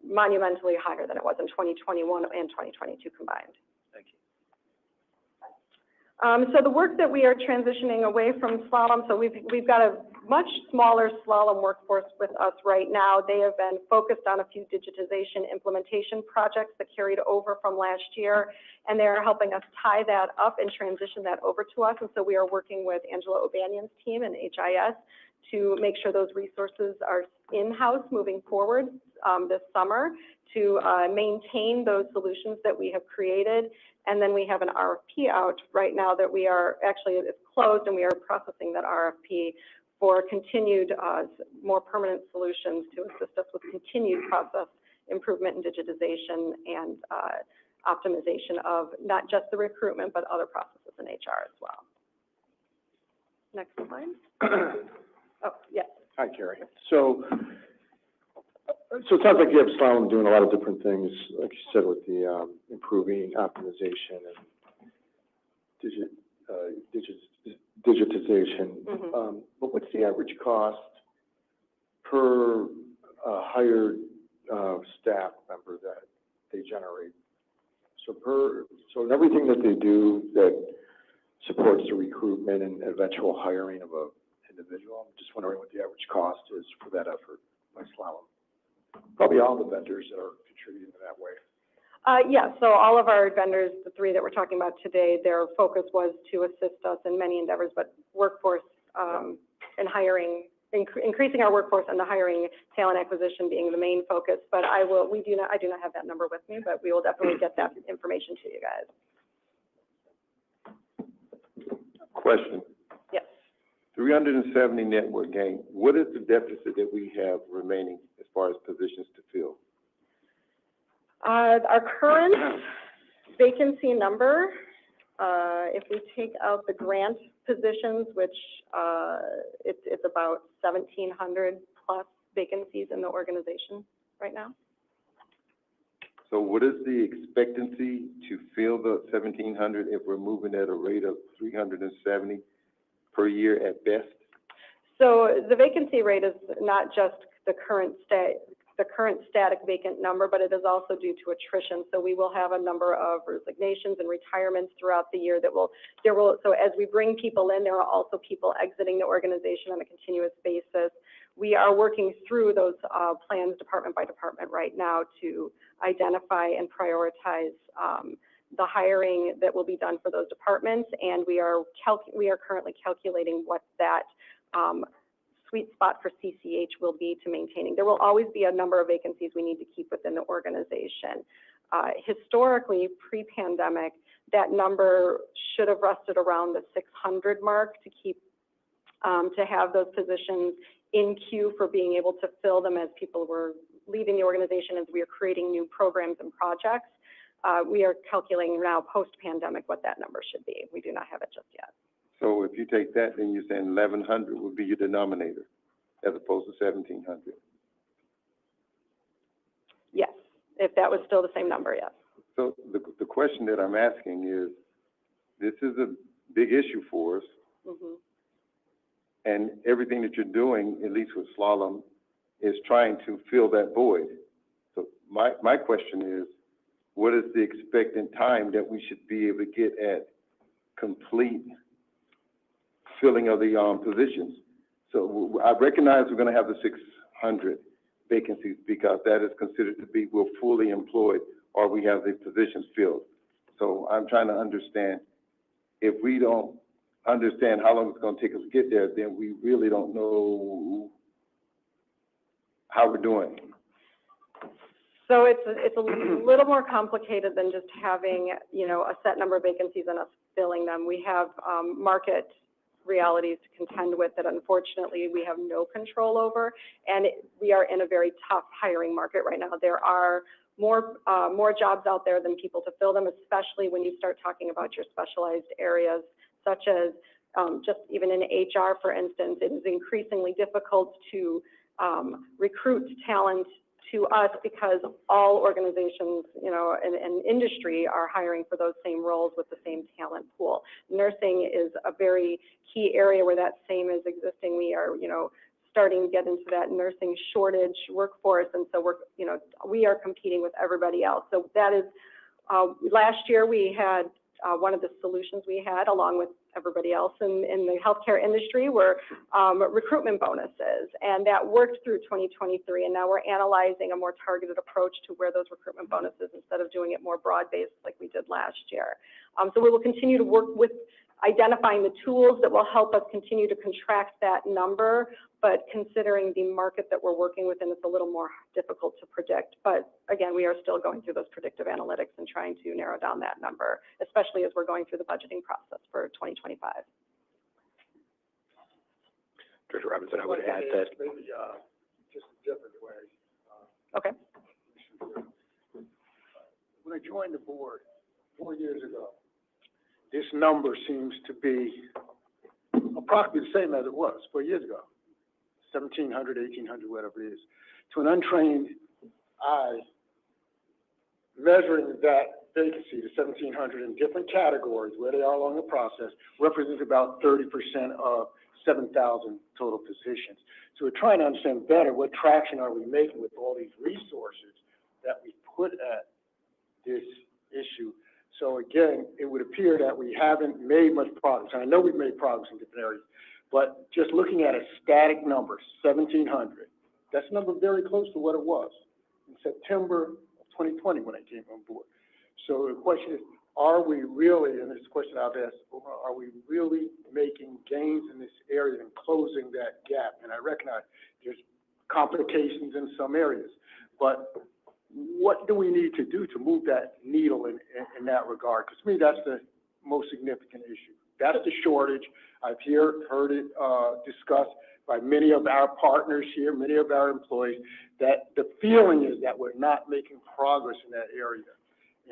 Speaker 6: monumentally higher than it was in 2021 and 2022 combined.
Speaker 8: Thank you.
Speaker 6: So the work that we are transitioning away from slalom, so we've got a much smaller slalom workforce with us right now. They have been focused on a few digitization implementation projects that carried over from last year, and they're helping us tie that up and transition that over to us. And so we are working with Angela O'Banion's team and HIS to make sure those resources are in-house moving forward this summer to maintain those solutions that we have created. And then we have an RFP out right now that we are, actually it's closed and we are processing that RFP for continued, more permanent solutions to assist us with continued process improvement and digitization and optimization of not just the recruitment, but other processes in HR as well. Next slide. Oh, yes.
Speaker 11: Hi, Carrie. So it sounds like you have Slalom doing a lot of different things, like you said, with the improving optimization and digitization.
Speaker 6: Mm-hmm.
Speaker 11: But what's the average cost per hired staff member that they generate? So in everything that they do that supports the recruitment and eventual hiring of an individual, I'm just wondering what the average cost is for that effort by Slalom. Probably all the vendors that are contributing in that way.
Speaker 6: Yeah, so all of our vendors, the three that we're talking about today, their focus was to assist us in many endeavors, but workforce and hiring, increasing our workforce and the hiring, talent acquisition being the main focus. But I do not have that number with me, but we will definitely get that information to you guys.
Speaker 5: Question.
Speaker 6: Yes.
Speaker 5: 370 network gain. What is the deficit that we have remaining as far as positions to fill?
Speaker 6: Our current vacancy number, if we take out the grant positions, which it's about 1,700 plus vacancies in the organization right now.
Speaker 5: So what is the expectancy to fill the 1,700 if we're moving at a rate of 370 per year at best?
Speaker 6: So the vacancy rate is not just the current static vacant number, but it is also due to attrition. So we will have a number of resignations and retirements throughout the year so as we bring people in, there are also people exiting the organization on a continuous basis. We are working through those plans department by department right now to identify and prioritize the hiring that will be done for those departments, and we are currently calculating what that sweet spot for CCH will be to maintaining. There will always be a number of vacancies we need to keep within the organization. Historically, pre-pandemic, that number should have rested around the 600 mark to keep, to have those positions in queue for being able to fill them as people were leaving the organization, as we are creating new programs and projects. We are calculating now post-pandemic what that number should be. We do not have it just yet.
Speaker 5: So if you take that, then you're saying 1,100 would be your denominator as opposed to 1,700.
Speaker 6: Yes, if that was still the same number, yes.
Speaker 5: So the question that I'm asking is, this is a big issue for us,
Speaker 6: Mm-hmm.
Speaker 5: and everything that you're doing, at least with Slalom, is trying to fill that void. So my question is, what is the expectant time that we should be able to get at complete filling of the positions? So I recognize we're going to have the 600 vacancies because that is considered to be we're fully employed or we have the positions filled. So I'm trying to understand, if we don't understand how long it's going to take us to get there, then we really don't know how we're doing.
Speaker 6: So it's a little more complicated than just having, a set number of vacancies and us filling them. We have market realities to contend with that unfortunately we have no control over, and we are in a very tough hiring market right now. There are more jobs out there than people to fill them, especially when you start talking about your specialized areas, such as just even in HR, for instance. It is increasingly difficult to recruit talent to us because all organizations, and industry are hiring for those same roles with the same talent pool. Nursing is a very key area where that same is existing. We are, starting to get into that nursing shortage workforce, and so we are competing with everybody else. So that is, last year we had one of the solutions we had, along with everybody else in the healthcare industry, were recruitment bonuses, and that worked through 2023. And now we're analyzing a more targeted approach to where those recruitment bonuses, instead of doing it more broad-based like we did last year. So we will continue to work with identifying the tools that will help us continue to contract that number, but considering the market that we're working within, it's a little more difficult to predict. But again, we are still going through those predictive analytics and trying to narrow down that number, especially as we're going through the budgeting process for 2025.
Speaker 3: Director Robinson, I would add that.
Speaker 11: Maybe, just a different way.
Speaker 6: Okay.
Speaker 11: When I joined the board 4 years ago, this number seems to be approximately the same as it was 4 years ago, 1,700, 1,800, whatever it is. To an untrained eye, measuring that vacancy, the 1,700 in different categories, where they are along the process, represents about 30% of 7,000 total positions. So we're trying to understand better what traction are we making with all these resources that we put at this issue. So again, it would appear that we haven't made much progress. And I know we've made progress in different areas, but just looking at a static number, 1,700, that's a number very close to what it was in September of 2020 when I came on board. So the question is, are we really, and this is a question I've asked, are we really making gains in this area and closing that gap? And I recognize there's complications in some areas, but what do we need to do to move that needle in that regard? Because to me, that's the most significant issue. That's the shortage. I've heard it discussed by many of our partners here, many of our employees, that the feeling is that we're not making progress in that area.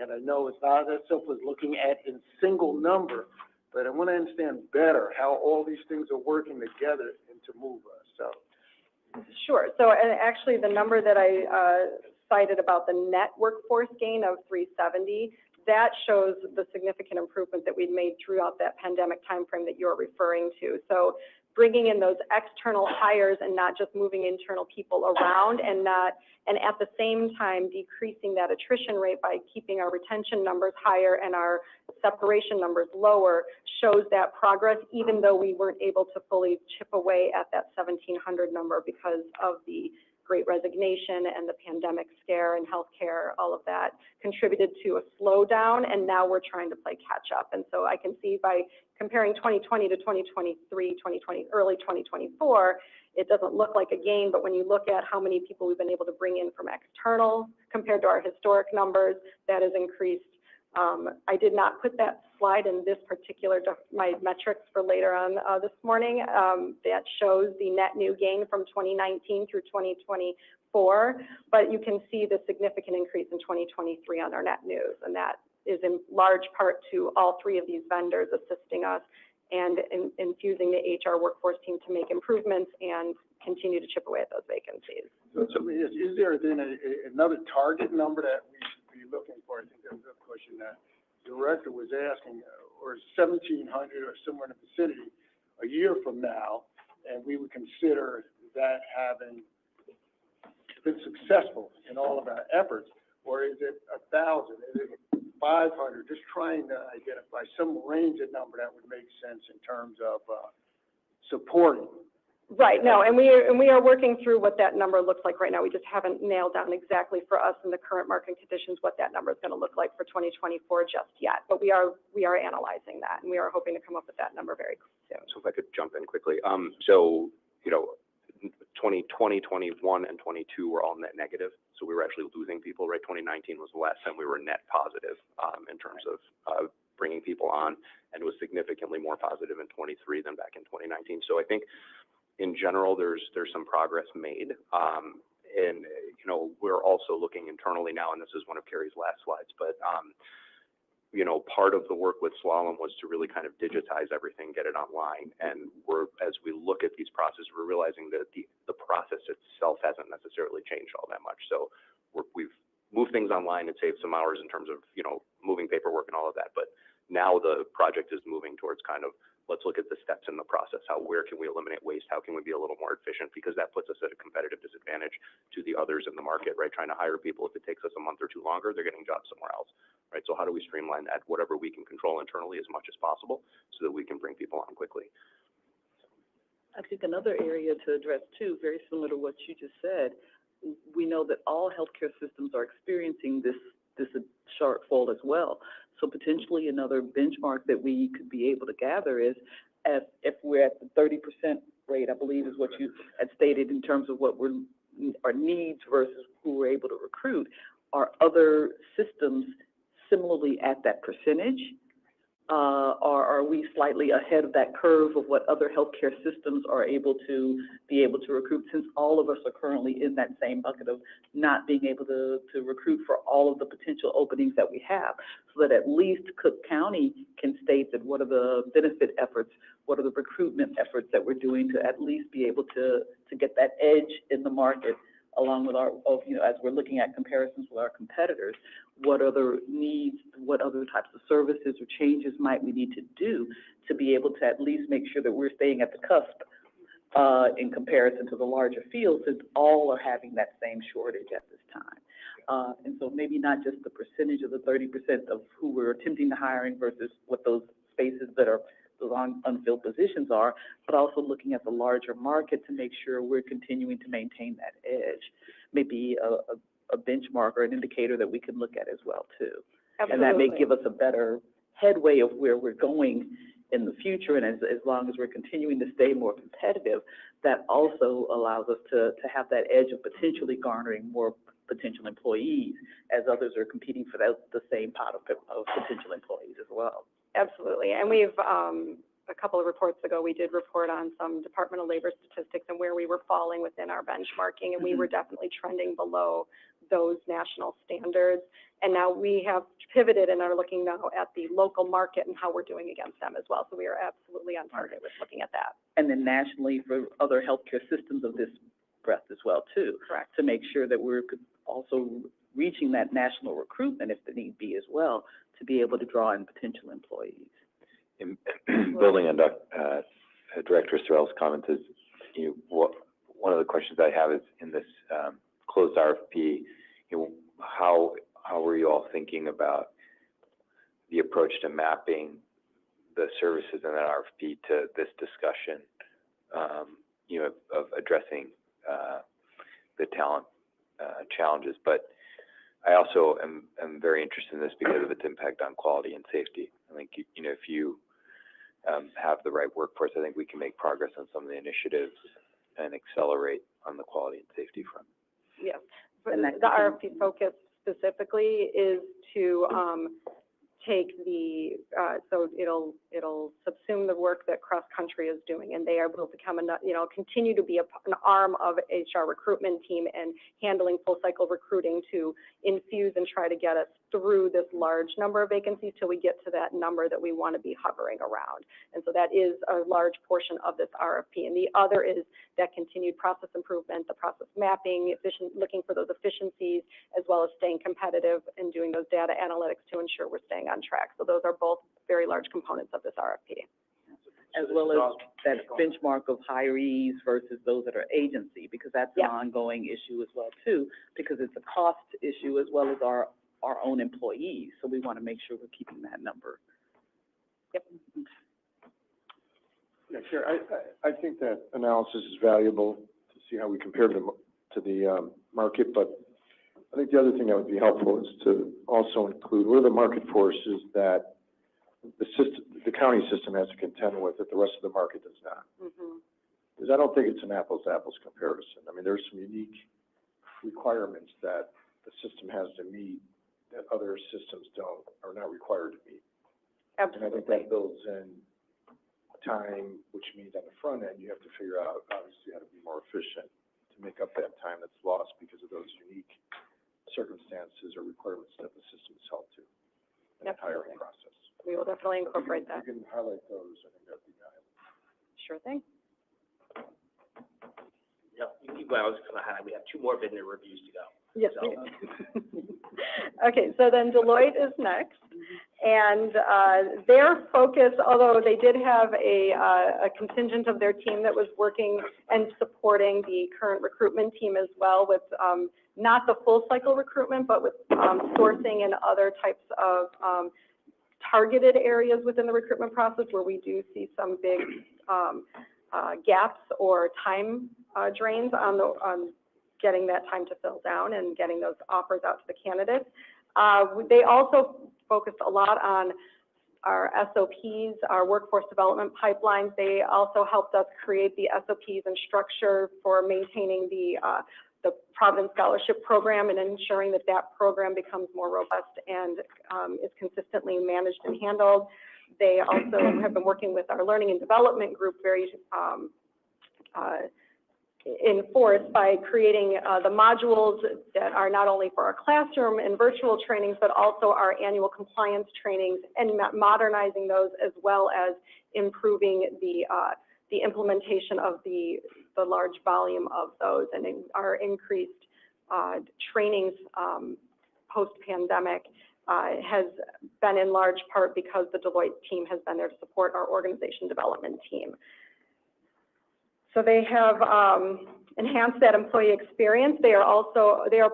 Speaker 11: And I know it's not as simple as looking at a single number, but I want to understand better how all these things are working together and to move us. So.
Speaker 6: Sure. So and actually the number that I cited about the net workforce gain of 370, that shows the significant improvement that we've made throughout that pandemic timeframe that you're referring to. So bringing in those external hires and not just moving internal people around and at the same time decreasing that attrition rate by keeping our retention numbers higher and our separation numbers lower shows that progress, even though we weren't able to fully chip away at that 1,700 number because of the Great Resignation and the pandemic scare and healthcare. All of that contributed to a slowdown, and now we're trying to play catch up. And so I can see by comparing 2020 to 2023, early 2024, it doesn't look like a gain, but when you look at how many people we've been able to bring in from external compared to our historic numbers, that has increased. I did not put that slide in this particular, my metrics for later on this morning. That shows the net new gain from 2019 through 2024, but you can see the significant increase in 2023 on our net news, and that is in large part to all three of these vendors assisting us and infusing the HR workforce team to make improvements and continue to chip away at those vacancies.
Speaker 11: So is there then another target number that we should be looking for? I think that was a question that the director was asking, or 1,700 or somewhere in the vicinity a year from now, and we would consider that having been successful in all of our efforts, or is it 1,000? Is it 500? Just trying to identify some range of number that would make sense in terms of supporting.
Speaker 6: Right, no, and we are working through what that number looks like right now. We just haven't nailed down exactly for us in the current market conditions what that number is going to look like for 2024 just yet. But we are analyzing that, and we are hoping to come up with that number very soon.
Speaker 3: So if I could jump in quickly. So, 2020, 21, and 22 were all net negative. So we were actually losing people, right? 2019 was the last time we were net positive in terms of bringing people on, and was significantly more positive in 23 than back in 2019. So I think in general, there's some progress made. And, we're also looking internally now, and this is one of Carrie's last slides, but, part of the work with Slalom was to really kind of digitize everything, get it online. And as we look at these processes, we're realizing that the process itself hasn't necessarily changed all that much. So we've moved things online and saved some hours in terms of, moving paperwork and all of that. But now the project is moving towards kind of, let's look at the steps in the process. Where can we eliminate waste? How can we be a little more efficient? Because that puts us at a competitive disadvantage to the others in the market, right? Trying to hire people, if it takes us a month or two longer, they're getting jobs somewhere else, right? So how do we streamline that? Whatever we can control internally as much as possible so that we can bring people on quickly.
Speaker 12: I think another area to address too, very similar to what you just said, we know that all healthcare systems are experiencing this this shortfall as well. So potentially another benchmark that we could be able to gather is if we're at the 30% rate, I believe is what you had stated in terms of what our needs versus who we're able to recruit, are other systems similarly at that percentage? Or are we slightly ahead of that curve of what other healthcare systems are able to recruit, since all of us are currently in that same bucket of not being able to recruit for all of the potential openings that we have, so that at least Cook County can state that what are the benefit efforts, what are the recruitment efforts that we're doing to at least be able to get that edge in the market, along with as we're looking at comparisons with our competitors, what other needs, what other types of services or changes might we need to do to be able to at least make sure that we're staying at the cusp in comparison to the larger field, since all are having that same shortage at this time. And so maybe not just the percentage of the 30% of who we're attempting to hiring versus what those spaces that are those unfilled positions are, but also looking at the larger market to make sure we're continuing to maintain that edge. Maybe a benchmark or an indicator that we can look at as well too.
Speaker 6: Absolutely.
Speaker 12: And that may give us a better headway of where we're going in the future. And as long as we're continuing to stay more competitive, that also allows us to have that edge of potentially garnering more potential employees as others are competing for the same pot of potential employees as well.
Speaker 6: Absolutely, and we've, a couple of reports ago, we did report on some Department of Labor statistics and where we were falling within our benchmarking, and we were definitely trending below those national standards. And now we have pivoted and are looking now at the local market and how we're doing against them as well. So we are absolutely on target with looking at that.
Speaker 12: And then nationally for other healthcare systems of this breadth as well too. Correct. To make sure that we're also reaching that national recruitment if the need be as well, to be able to draw in potential employees.
Speaker 9: In building on Director Sorrell's comments is, one of the questions I have is in this closed RFP, how were you all thinking about the approach to mapping the services in that RFP to this discussion, of addressing the talent challenges? But I also am very interested in this because of its impact on quality and safety. I think, if you have the right workforce, I think we can make progress on some of the initiatives and accelerate on the quality and safety front.
Speaker 6: Yes, but the RFP focus specifically is to take the, so it'll subsume the work that Cross Country is doing, and they will become, continue to be an arm of HR recruitment team and handling full cycle recruiting to infuse and try to get us through this large number of vacancies till we get to that number that we want to be hovering around. And so that is a large portion of this RFP. And the other is that continued process improvement, the process mapping, looking for those efficiencies, as well as staying competitive and doing those data analytics to ensure we're staying on track. So those are both very large components of this RFP.
Speaker 12: As well as that benchmark of hirees versus those that are agency, because that's an ongoing issue as well too, because it's a cost issue as well as our own employees. So we want to make sure we're keeping that number.
Speaker 6: Yep.
Speaker 11: Yeah, sure. I think that analysis is valuable to see how we compare to the market, but I think the other thing that would be helpful is to also include what are the market forces that the county system has to contend with that the rest of the market does not. Because I don't think it's an apples to apples comparison. I mean, there's some unique requirements that the system has to meet that other systems are not required to meet.
Speaker 6: Absolutely.
Speaker 11: And I think that builds in time, which means on the front end, you have to figure out, obviously, how to be more efficient to make up that time that's lost because of those unique circumstances or requirements that the system is held to in the hiring process.
Speaker 6: We will definitely incorporate that.
Speaker 11: If you can highlight those, I think that'd be valuable.
Speaker 6: Sure thing.
Speaker 2: Yep, you keep going. I was going to highlight, we have 2 more vendor reviews to go.
Speaker 6: Yes.
Speaker 2: So,
Speaker 6: Okay, so then Deloitte is next, and their focus, although they did have a contingent of their team that was working and supporting the current recruitment team as well with not the full cycle recruitment, but with sourcing and other types of targeted areas within the recruitment process where we do see some big gaps or time drains on getting that time to fill down and getting those offers out to the candidates. They also focused a lot on our SOPs, our workforce development pipelines. They also helped us create the SOPs and structure for maintaining the Providence Scholarship Program and ensuring that that program becomes more robust and is consistently managed and handled. They also have been working with our learning and development group very in force by creating the modules that are not only for our classroom and virtual trainings, but also our annual compliance trainings, and modernizing those, as well as improving the implementation of the large volume of those, and our increased trainings post-pandemic has been in large part because the Deloitte team has been there to support our organization development team. So they have enhanced that employee experience. They are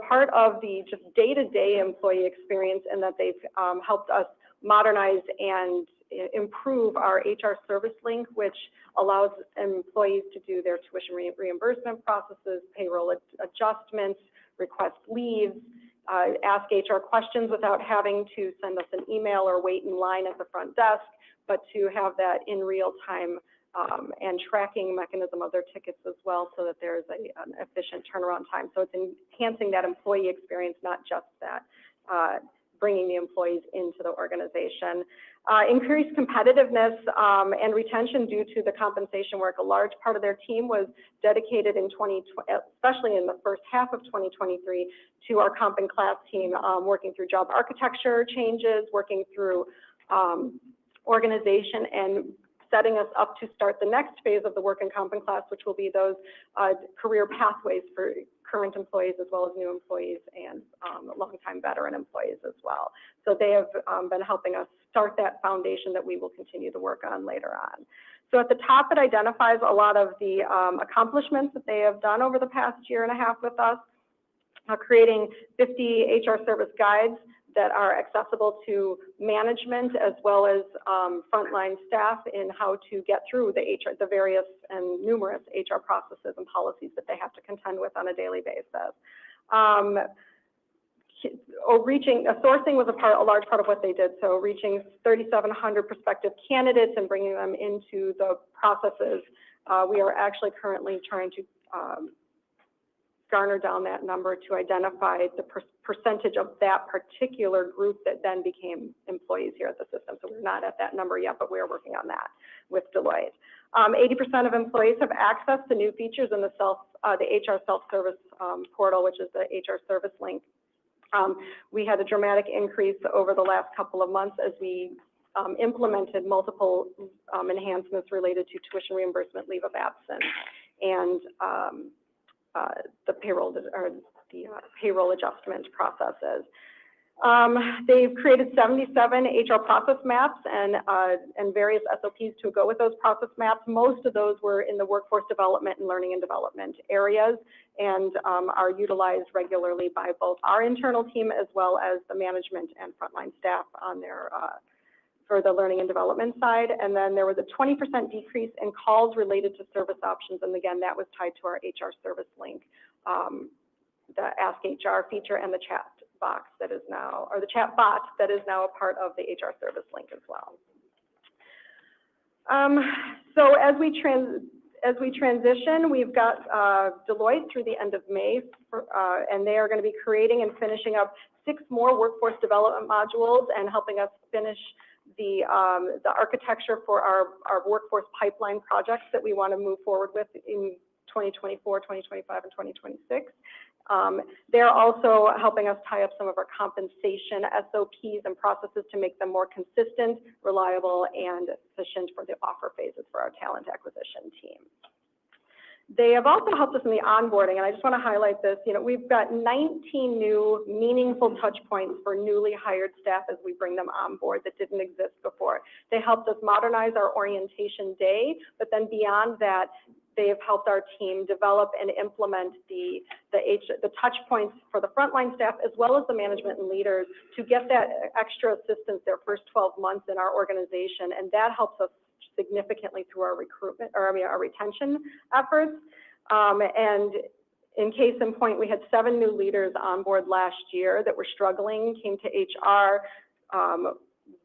Speaker 6: part of the just day-to-day employee experience, in that they've helped us modernize and improve our HR service link, which allows employees to do their tuition reimbursement processes, payroll adjustments, request leaves, ask HR questions without having to send us an email or wait in line at the front desk, but to have that in real time and tracking mechanism of their tickets as well, so that there's an efficient turnaround time. So it's enhancing that employee experience, not just that bringing the employees into the organization. Increased competitiveness and retention due to the compensation work. A large part of their team was dedicated in especially in the first half of 2023, to our comp and class team, working through job architecture changes, working through organization, and setting us up to start the next phase of the work in comp and class, which will be those career pathways for current employees as well as new employees and longtime veteran employees as well. So they have been helping us start that foundation that we will continue to work on later on. So at the top, it identifies a lot of the accomplishments that they have done over the past year and a half with us, creating 50 HR service guides that are accessible to management as well as frontline staff in how to get through the various and numerous HR processes and policies that they have to contend with on a daily basis. Sourcing was a large part of what they did. So reaching 3,700 prospective candidates and bringing them into the processes. We are actually currently trying to garner down that number to identify the percentage of that particular group that then became employees here at the system. So we're not at that number yet, but we're working on that with Deloitte. 80% of employees have access to new features in the HR self-service portal, which is the HR service link. We had a dramatic increase over the last couple of months as we implemented multiple enhancements related to tuition reimbursement, leave of absence, and the payroll adjustment processes. They've created 77 HR process maps and various SOPs to go with those process maps. Most of those were in the workforce development and learning and development areas, and are utilized regularly by both our internal team as well as the management and frontline staff on their for the learning and development side. And then there was a 20% decrease in calls related to service options, and again, that was tied to our HR service link, the Ask HR feature, and the chat box that is now, or the chat bot that is now a part of the HR service link as well. So as we transition, we've got Deloitte through the end of May, and they are going to be creating and finishing up 6 more workforce development modules and helping us finish the architecture for our workforce pipeline projects that we want to move forward with in 2024, 2025, and 2026. They're also helping us tie up some of our compensation SOPs and processes to make them more consistent, reliable, and efficient for the offer phases for our talent acquisition team. They have also helped us in the onboarding, and I just want to highlight this. You know, we've got 19 new meaningful touch points for newly hired staff as we bring them on board that didn't exist before. They helped us modernize our orientation day, but then beyond that, they have helped our team develop and implement the touch points for the frontline staff as well as the management and leaders to get that extra assistance their first 12 months in our organization, and that helps us significantly through our recruitment, or our retention efforts. And In case in point, we had 7 new leaders on board last year that were struggling, came to HR,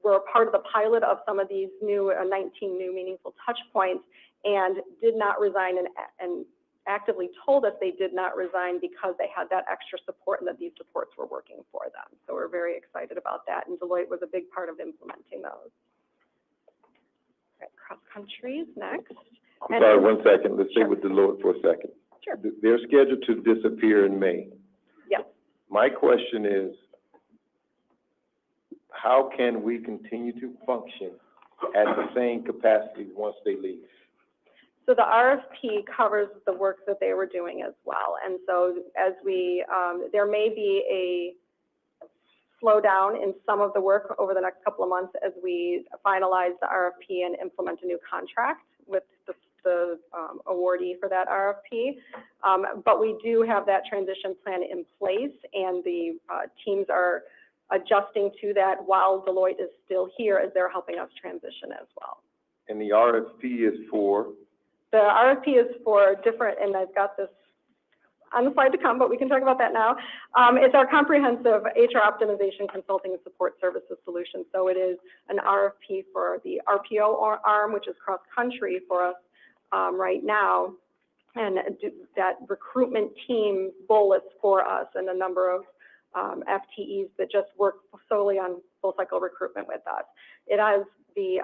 Speaker 6: were a part of the pilot of some of these new, 19 new meaningful touch points, and did not resign and actively told us they did not resign because they had that extra support and that these supports were working for them. So we're very excited about that, and Deloitte was a big part of implementing those. All right, cross countries next.
Speaker 11: I'm sorry, 1 second, let's stay with Deloitte for a second.
Speaker 6: Sure.
Speaker 11: They're scheduled to disappear in May.
Speaker 6: Yes.
Speaker 11: My question is, how can we continue to function at the same capacity once they leave?
Speaker 6: So the RFP covers the work that they were doing as well. And so as we, there may be a slowdown in some of the work over the next couple of months as we finalize the RFP and implement a new contract with the awardee for that RFP. But we do have that transition plan in place, and the teams are adjusting to that while Deloitte is still here as they're helping us transition as well.
Speaker 11: And the RFP is for?
Speaker 6: The RFP is for different, and I've got this on the slide to come, but we can talk about that now. It's our comprehensive HR optimization consulting and support services solution. So it is an RFP for the RPO arm, which is cross-country for us right now, and that recruitment team bullets for us and a number of FTEs that just work solely on full cycle recruitment with us. It has the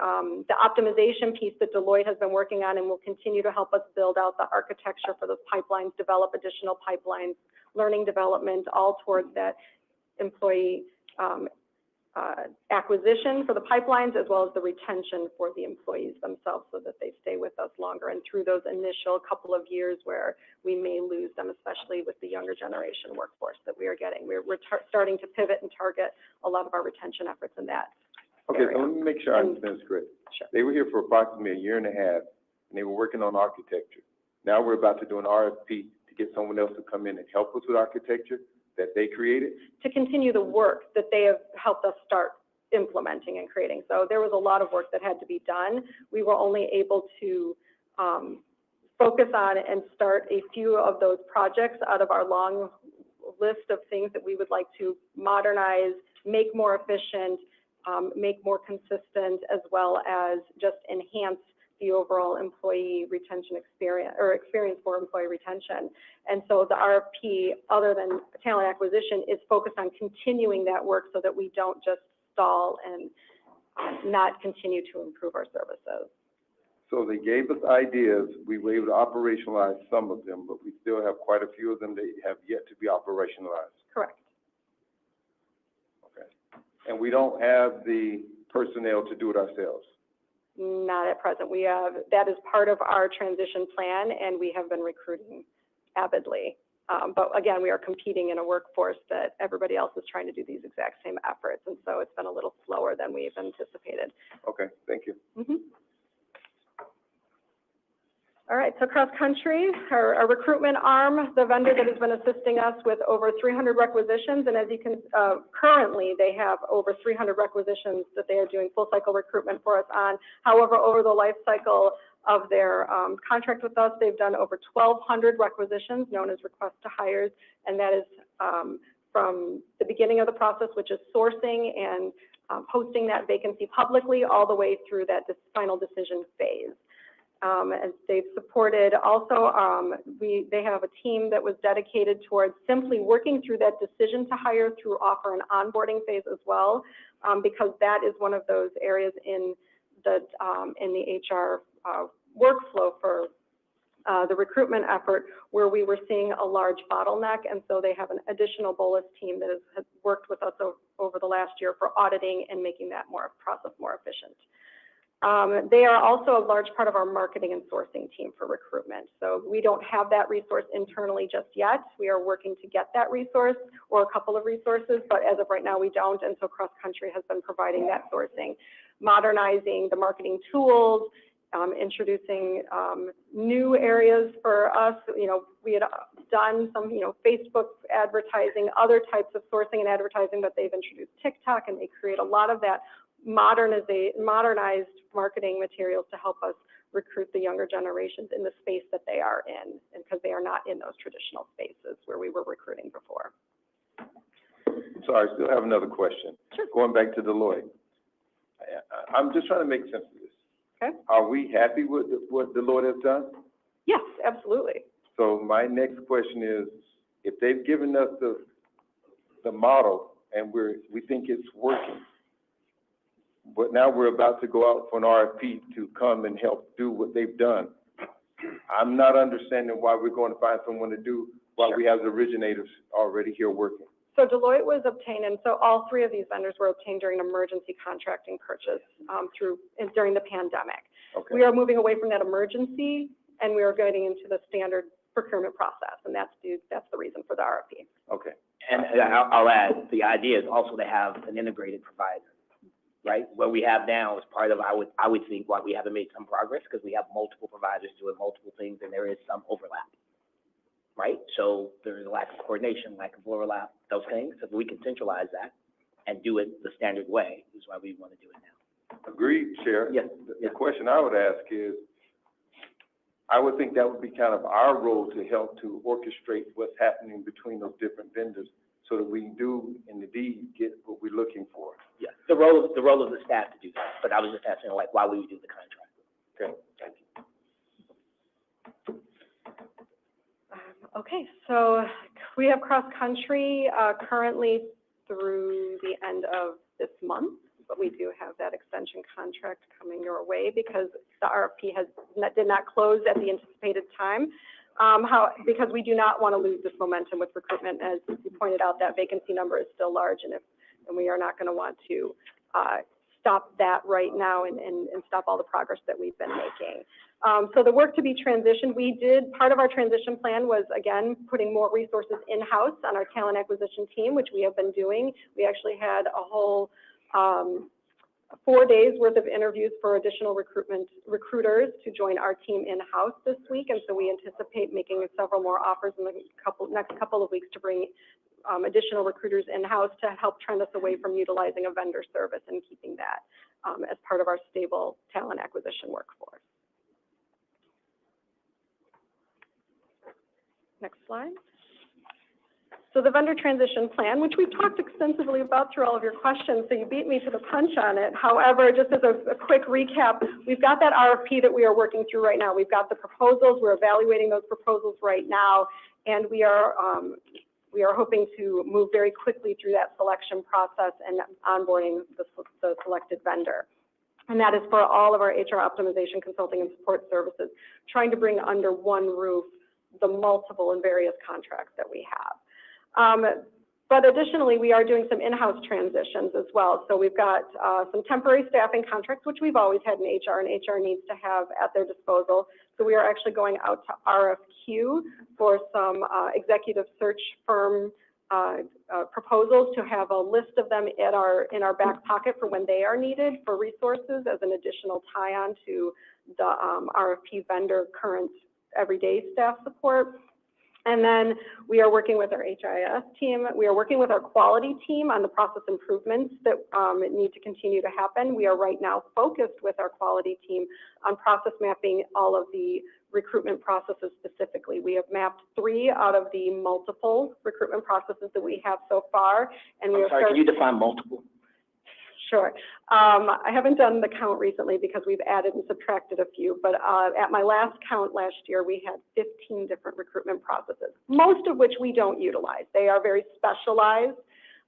Speaker 6: optimization piece that Deloitte has been working on and will continue to help us build out the architecture for those pipelines, develop additional pipelines, learning development, all towards that employee acquisition for the pipelines, as well as the retention for the employees themselves so that they stay with us longer and through those initial couple of years where we may lose them, especially with the younger generation workforce that we are getting. We're starting to pivot and target a lot of our retention efforts in that area.
Speaker 11: So let me make sure I understand this correct.
Speaker 6: Sure.
Speaker 11: They were here for approximately 1.5 years, and they were working on architecture. Now we're about to do an RFP to get someone else to come in and help us with architecture that they created?
Speaker 6: To continue the work that they have helped us start implementing and creating. So there was a lot of work that had to be done. We were only able to focus on and start a few of those projects out of our long list of things that we would like to modernize, make more efficient, make more consistent, as well as just enhance the overall employee retention experience for employee retention. And so the RFP, other than talent acquisition, is focused on continuing that work so that we don't just stall and not continue to improve our services.
Speaker 11: So they gave us ideas, we were able to operationalize some of them, but we still have quite a few of them that have yet to be operationalized.
Speaker 6: Correct.
Speaker 11: Okay. And we don't have the personnel to do it ourselves?
Speaker 6: Not at present. We have, that is part of our transition plan, and we have been recruiting avidly. But again, we are competing in a workforce that everybody else is trying to do these exact same efforts, and so it's been a little slower than we've anticipated.
Speaker 11: Okay, thank you.
Speaker 6: Mm-hmm. All right, so cross-country, our recruitment arm, the vendor that has been assisting us with over 300 requisitions, and as you can, currently they have over 300 requisitions that they are doing full cycle recruitment for us on. However, over the life cycle of their contract with us, they've done over 1,200 requisitions, known as request to hires, and that is from the beginning of the process, which is sourcing and posting that vacancy publicly, all the way through that final decision phase. As they've supported also, they have a team that was dedicated towards simply working through that decision to hire through offer and onboarding phase as well, because that is one of those areas in the HR workflow for the recruitment effort where we were seeing a large bottleneck, and so they have an additional bolus team that has worked with us over the last year for auditing and making that process more efficient. They are also a large part of our marketing and sourcing team for recruitment. So we don't have that resource internally just yet. We are working to get that resource or a couple of resources, but as of right now we don't, and so Cross Country has been providing that sourcing, modernizing the marketing tools, introducing new areas for us. You know, we had done some, Facebook advertising, other types of sourcing and advertising, but they've introduced TikTok, and they create a lot of that modernized marketing materials to help us recruit the younger generations in the space that they are in, and because they are not in those traditional spaces where we were recruiting before.
Speaker 5: Sorry, I still have another question.
Speaker 6: Sure.
Speaker 5: Going back to Deloitte. I'm just trying to make sense of this.
Speaker 6: Okay?
Speaker 5: Are we happy with what Deloitte has done?
Speaker 6: Yes, absolutely.
Speaker 5: So my next question is, if they've given us the model and we think it's working, but now we're about to go out for an RFP to come and help do what they've done, I'm not understanding why we're going to find someone to do while we have the originators already here working.
Speaker 6: So Deloitte was obtained, and so all three of these vendors were obtained during emergency contracting purchase during the pandemic.
Speaker 5: Okay.
Speaker 6: We are moving away from that emergency, and we are getting into the standard procurement process, and that's the reason for the RFP.
Speaker 5: Okay.
Speaker 2: And I'll add, the idea is also to have an integrated provider, right? What we have now is part of, I would think, why we haven't made some progress, because we have multiple providers doing multiple things, and there is some overlap, right? So there's a lack of coordination, lack of overlap, those things. So if we can centralize that and do it the standard way, is why we want to do it now.
Speaker 5: Agreed, Chair.
Speaker 2: Yes.
Speaker 5: The question I would ask is, I would think that would be kind of our role to help to orchestrate what's happening between those different vendors so that we do indeed get what we're looking for.
Speaker 2: Yeah, the role of the staff to do that, but I was just asking, like, why we would do the contract.
Speaker 5: Okay, thank you.
Speaker 6: Okay, so we have cross-country currently through the end of this month, but we do have that extension contract coming your way because the RFP did not close at the anticipated time. Because we do not want to lose this momentum with recruitment. As you pointed out, that vacancy number is still large, and we are not going to want to stop that right now and stop all the progress that we've been making. So the work to be transitioned, part of our transition plan was, again, putting more resources in-house on our talent acquisition team, which we have been doing. We actually had a whole 4 days worth of interviews for additional recruiters to join our team in-house this week, and so we anticipate making several more offers in the next couple of weeks to bring additional recruiters in-house to help trend us away from utilizing a vendor service and keeping that as part of our stable talent acquisition workforce. Next slide. So the vendor transition plan, which we've talked extensively about through all of your questions, so you beat me to the punch on it. However, just as a quick recap, we've got that RFP that we are working through right now. We've got the proposals, we're evaluating those proposals right now, and we are hoping to move very quickly through that selection process and onboarding the selected vendor. And that is for all of our HR optimization, consulting, and support services, trying to bring under one roof the multiple and various contracts that we have. But additionally, we are doing some in-house transitions as well. So we've got some temporary staffing contracts, which we've always had in HR, and HR needs to have at their disposal. So we are actually going out to RFQ for some executive search firm proposals to have a list of them in our back pocket for when they are needed for resources as an additional tie-on to the RFP vendor current everyday staff support. And then we are working with our HRIS team. We are working with our quality team on the process improvements that need to continue to happen. We are right now focused with our quality team on process mapping all of the recruitment processes specifically. We have mapped 3 out of the multiple recruitment processes that we have so far. And we are
Speaker 2: Sorry, can you define multiple?
Speaker 6: Sure. I haven't done the count recently because we've added and subtracted a few, but at my last count last year, we had 15 different recruitment processes, most of which we don't utilize. They are very specialized,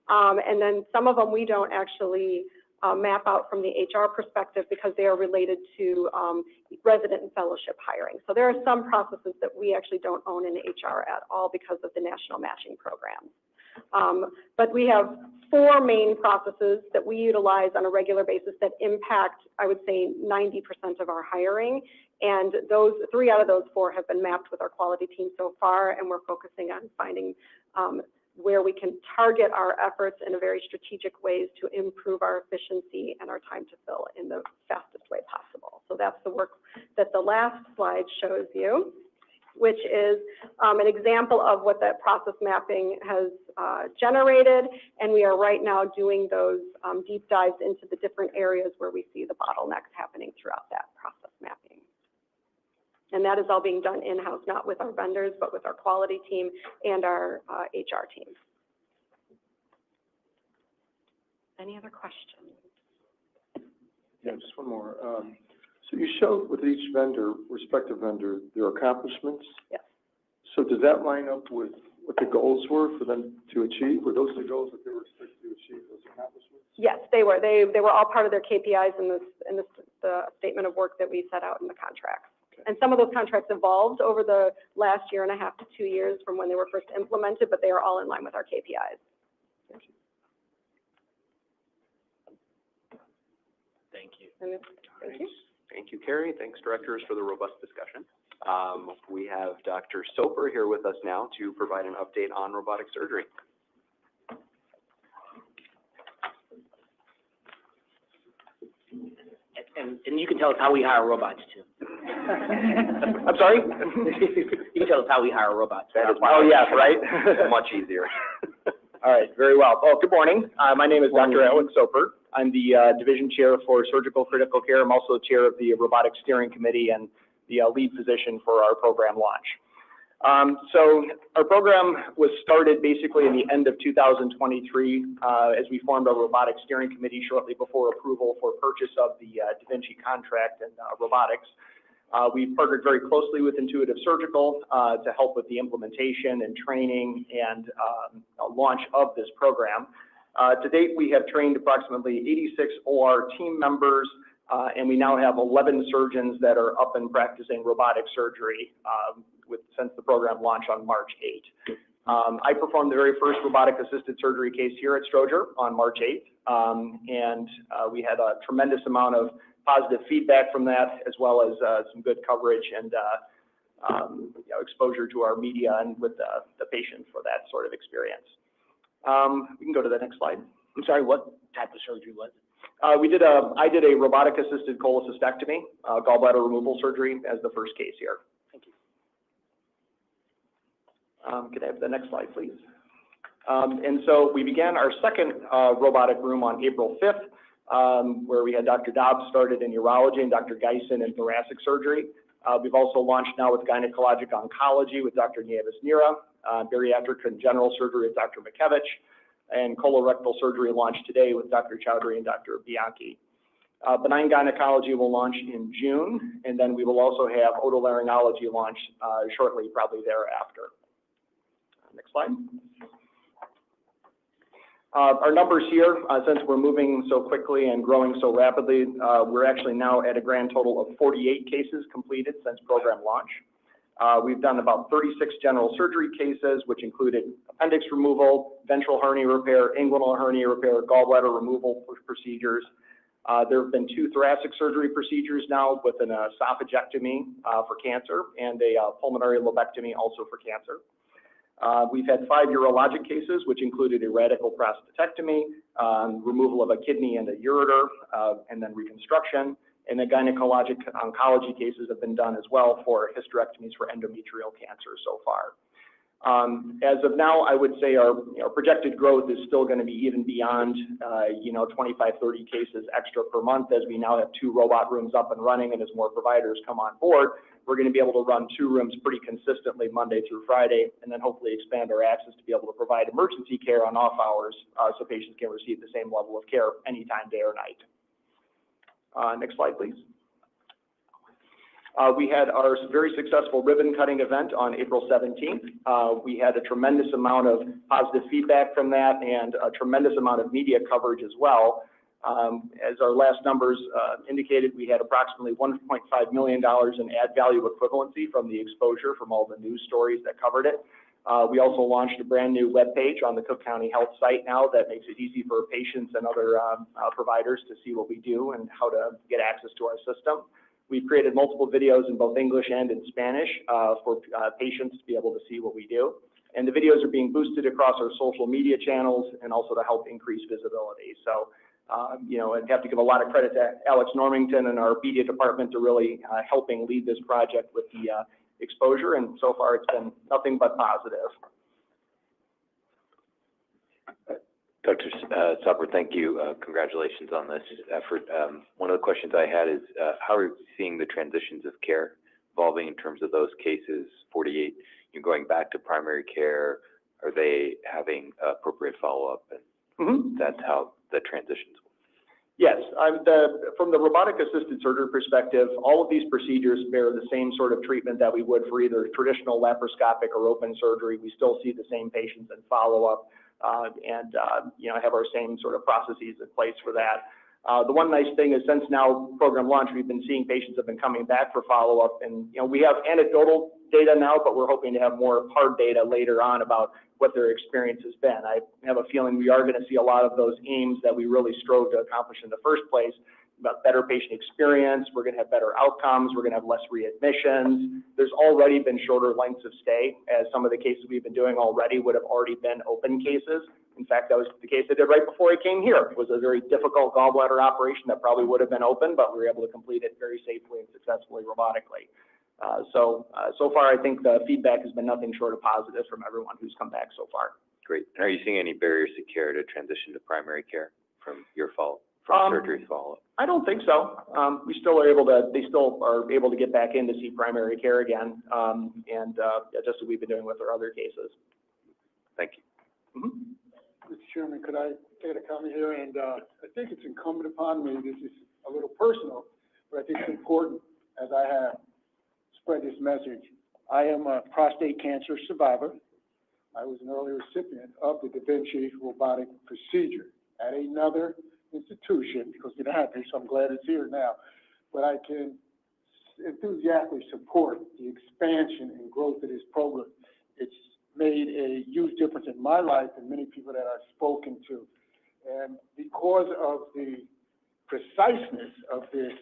Speaker 6: and then some of them we don't actually map out from the HR perspective because they are related to resident and fellowship hiring. So there are some processes that we actually don't own in HR at all because of the national matching program. But we have 4 main processes that we utilize on a regular basis that impact, I would say, 90% of our hiring. And those 3 out of those 4 have been mapped with our quality team so far, and we're focusing on finding where we can target our efforts in a very strategic ways to improve our efficiency and our time to fill in the fastest way possible. So that's the work that the last slide shows you, which is an example of what that process mapping has generated. And we are right now doing those deep dives into the different areas where we see the bottlenecks happening throughout that process mapping. And that is all being done in-house, not with our vendors, but with our quality team and our HR team. Any other questions?
Speaker 11: Yeah, just one more. So you showed with each vendor, respective vendor, their accomplishments.
Speaker 6: Yes.
Speaker 11: So does that line up with what the goals were for them to achieve? Were those the goals that they were expected to achieve, those accomplishments?
Speaker 6: Yes, they were. They were all part of their KPIs in the statement of work that we set out in the contracts.
Speaker 11: Okay.
Speaker 6: And some of those contracts evolved over the last 1.5 to 2 years from when they were first implemented, but they are all in line with our KPIs.
Speaker 11: Thank you.
Speaker 2: Thank you.
Speaker 6: And thank you.
Speaker 3: Thank you, Carrie. Thanks, directors, for the robust discussion. We have Dr. Soper here with us now to provide an update on robotic surgery.
Speaker 2: And you can tell us how we hire robots too. I'm sorry? You can tell us how we hire robots.
Speaker 3: Oh, yes, right? Much easier.
Speaker 13: All right, very well. Well, good morning. My name is Dr. Alex Soper. I'm the division chair for surgical critical care. I'm also the chair of the robotic steering committee and the lead physician for our program launch. So our program was started basically in the end of 2023 as we formed a robotic steering committee shortly before approval for purchase of the Da Vinci contract and robotics. We partnered very closely with Intuitive Surgical to help with the implementation and training and launch of this program. To date, we have trained approximately 86 OR team members, and we now have 11 surgeons that are up and practicing robotic surgery since the program launched on March 8th. I performed the very first robotic-assisted surgery case here at Stroger on March 8th, and we had a tremendous amount of positive feedback from that, as well as some good coverage and exposure to our media and with the patient for that sort of experience. We can go to the next slide.
Speaker 2: I'm sorry, what type of surgery was it?
Speaker 13: I did a robotic-assisted cholecystectomy, gallbladder removal surgery as the first case here.
Speaker 2: Thank you.
Speaker 13: Could I have the next slide, please? And so we began our second robotic room on April 5th, where we had Dr. Dobbs started in urology and Dr. Geisen in thoracic surgery. We've also launched now with gynecologic oncology with Dr. Nieves-Nira, bariatric and general surgery with Dr. Makevich, and colorectal surgery launched today with Dr. Chowdhury and Dr. Bianchi. Benign gynecology will launch in June, and then we will also have otolaryngology launch shortly, probably thereafter. Next slide. Our numbers here, since we're moving so quickly and growing so rapidly, we're actually now at a grand total of 48 cases completed since program launch. We've done about 36 general surgery cases, which included appendix removal, ventral hernia repair, inguinal hernia repair, gallbladder removal procedures. There have been 2 thoracic surgery procedures now with an esophagectomy for cancer and a pulmonary lobectomy also for cancer. We've had 5 urologic cases, which included a radical prostatectomy, removal of a kidney and a ureter, and then reconstruction. And the gynecologic oncology cases have been done as well for hysterectomies for endometrial cancer so far. As of now, I would say our projected growth is still going to be even beyond 25, 30 cases extra per month as we now have 2 robot rooms up and running, and as more providers come on board, we're going to be able to run 2 rooms pretty consistently Monday through Friday, and then hopefully expand our access to be able to provide emergency care on off hours so patients can receive the same level of care anytime, day or night. Next slide, please. We had our very successful ribbon cutting event on April 17th. We had a tremendous amount of positive feedback from that and a tremendous amount of media coverage as well. As our last numbers indicated, we had approximately $1.5 million in ad value equivalency from the exposure from all the news stories that covered it. We also launched a brand new webpage on the Cook County Health site now that makes it easy for patients and other providers to see what we do and how to get access to our system. We've created multiple videos in both English and in Spanish for patients to be able to see what we do. And the videos are being boosted across our social media channels and also to help increase visibility. So, I'd have to give a lot of credit to Alex Normington and our media department to really helping lead this project with the exposure, and so far it's been nothing but positive.
Speaker 9: Dr. Soper, thank you. Congratulations on this effort. One of the questions I had is how are you seeing the transitions of care evolving in terms of those cases, 48, you're going back to primary care, are they having appropriate follow-up? And that's how the transitions.
Speaker 13: Yes, from the robotic-assisted surgery perspective, all of these procedures bear the same sort of treatment that we would for either traditional laparoscopic or open surgery. We still see the same patients and follow-up, and have our same sort of processes in place for that. The one nice thing is since now program launch, we've been seeing patients have been coming back for follow-up, and, we have anecdotal data now, but we're hoping to have more hard data later on about what their experience has been. I have a feeling we are going to see a lot of those aims that we really strove to accomplish in the first place, about better patient experience. We're going to have better outcomes. We're going to have less readmissions. There's already been shorter lengths of stay, as some of the cases we've been doing already would have already been open cases. In fact, that was the case I did right before I came here. It was a very difficult gallbladder operation that probably would have been open, but we were able to complete it very safely and successfully robotically. So far, I think the feedback has been nothing short of positive from everyone who's come back so far.
Speaker 9: Great. And are you seeing any barriers to care to transition to primary care from surgery follow-up?
Speaker 13: I don't think so. They still are able to get back in to see primary care again, just as we've been doing with our other cases.
Speaker 9: Thank you.
Speaker 11: Mr. Chairman, could I take a comment here? And I think it's incumbent upon me, this is a little personal, but I think it's important as I have spread this message. I am a prostate cancer survivor. I was an early recipient of the Da Vinci robotic procedure at another institution, because we don't have to, so I'm glad it's here now. But I can enthusiastically support the expansion and growth of this program. It's made a huge difference in my life and many people that I've spoken to. And because of the preciseness of this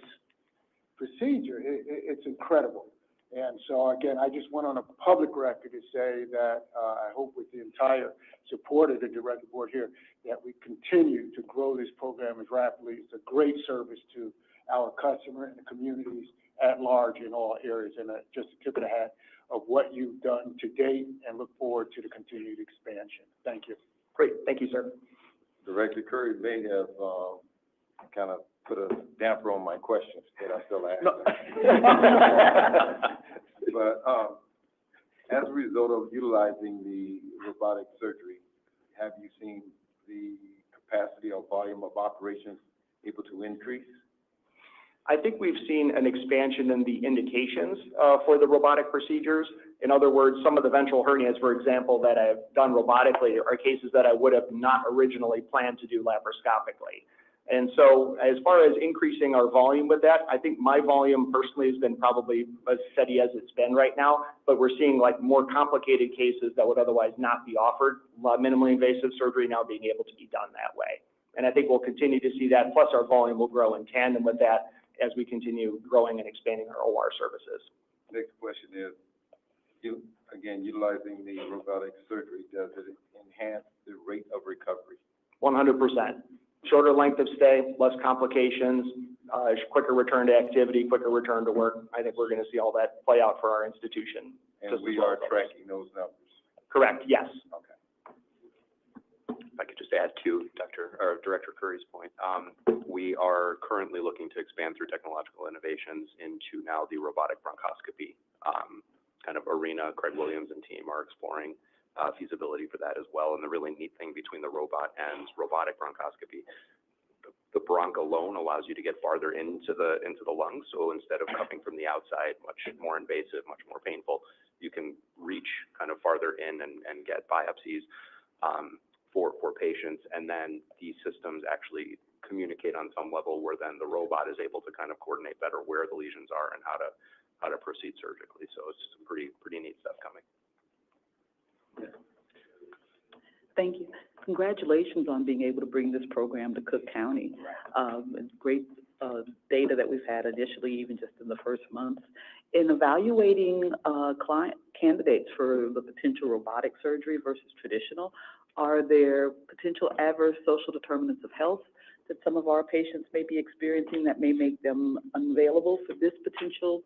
Speaker 11: procedure, it's incredible. And so, again, I just went on a public record to say that I hope with the entire support of the Director Board here that we continue to grow this program as rapidly. It's a great service to our customer and the communities at large in all areas. And just a tip of the hat of what you've done to date, and look forward to the continued expansion. Thank you.
Speaker 13: Great. Thank you, sir.
Speaker 5: Director Curry may have, kind of put a damper on my questions, but I still ask.
Speaker 13: No.
Speaker 5: But, as a result of utilizing the robotic surgery, have you seen the capacity or volume of operations able to increase?
Speaker 13: I think we've seen an expansion in the indications for the robotic procedures. In other words, some of the ventral hernias, for example, that I've done robotically are cases that I would have not originally planned to do laparoscopically. And so as far as increasing our volume with that, I think my volume personally has been probably as steady as it's been right now, but we're seeing like more complicated cases that would otherwise not be offered, minimally invasive surgery now being able to be done that way. And I think we'll continue to see that, plus our volume will grow in tandem with that as we continue growing and expanding our OR services.
Speaker 5: Next question is, utilizing the robotic surgery, does it enhance the rate of recovery?
Speaker 13: 100%. Shorter length of stay, less complications, quicker return to activity, quicker return to work. I think we're going to see all that play out for our institution.
Speaker 5: And we are tracking those numbers?
Speaker 13: Correct, yes.
Speaker 5: Okay.
Speaker 3: If I could just add to Director Curry's point, we are currently looking to expand through technological innovations into now the robotic bronchoscopy kind of arena. Craig Williams and team are exploring feasibility for that as well. And the really neat thing between the robot and robotic bronchoscopy, the bronch alone allows you to get farther into the lungs. So instead of cupping from the outside, much more invasive, much more painful, you can reach kind of farther in and get biopsies for patients. And then these systems actually communicate on some level where then the robot is able to kind of coordinate better where the lesions are and how to proceed surgically. So it's some pretty neat stuff coming.
Speaker 12: Thank you. Congratulations on being able to bring this program to Cook County. It's great data that we've had initially, even just in the first month. In evaluating client candidates for the potential robotic surgery versus traditional, are there potential adverse social determinants of health that some of our patients may be experiencing that may make them unavailable for this potential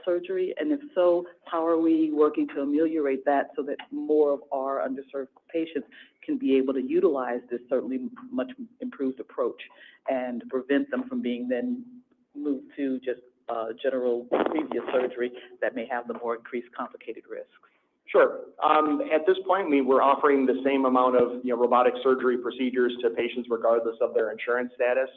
Speaker 12: surgery? And if so, how are we working to ameliorate that so that more of our underserved patients can be able to utilize this certainly much improved approach and prevent them from being then moved to just general previous surgery that may have the more increased complicated risks?
Speaker 13: Sure. At this point, we're offering the same amount of, robotic surgery procedures to patients regardless of their insurance status,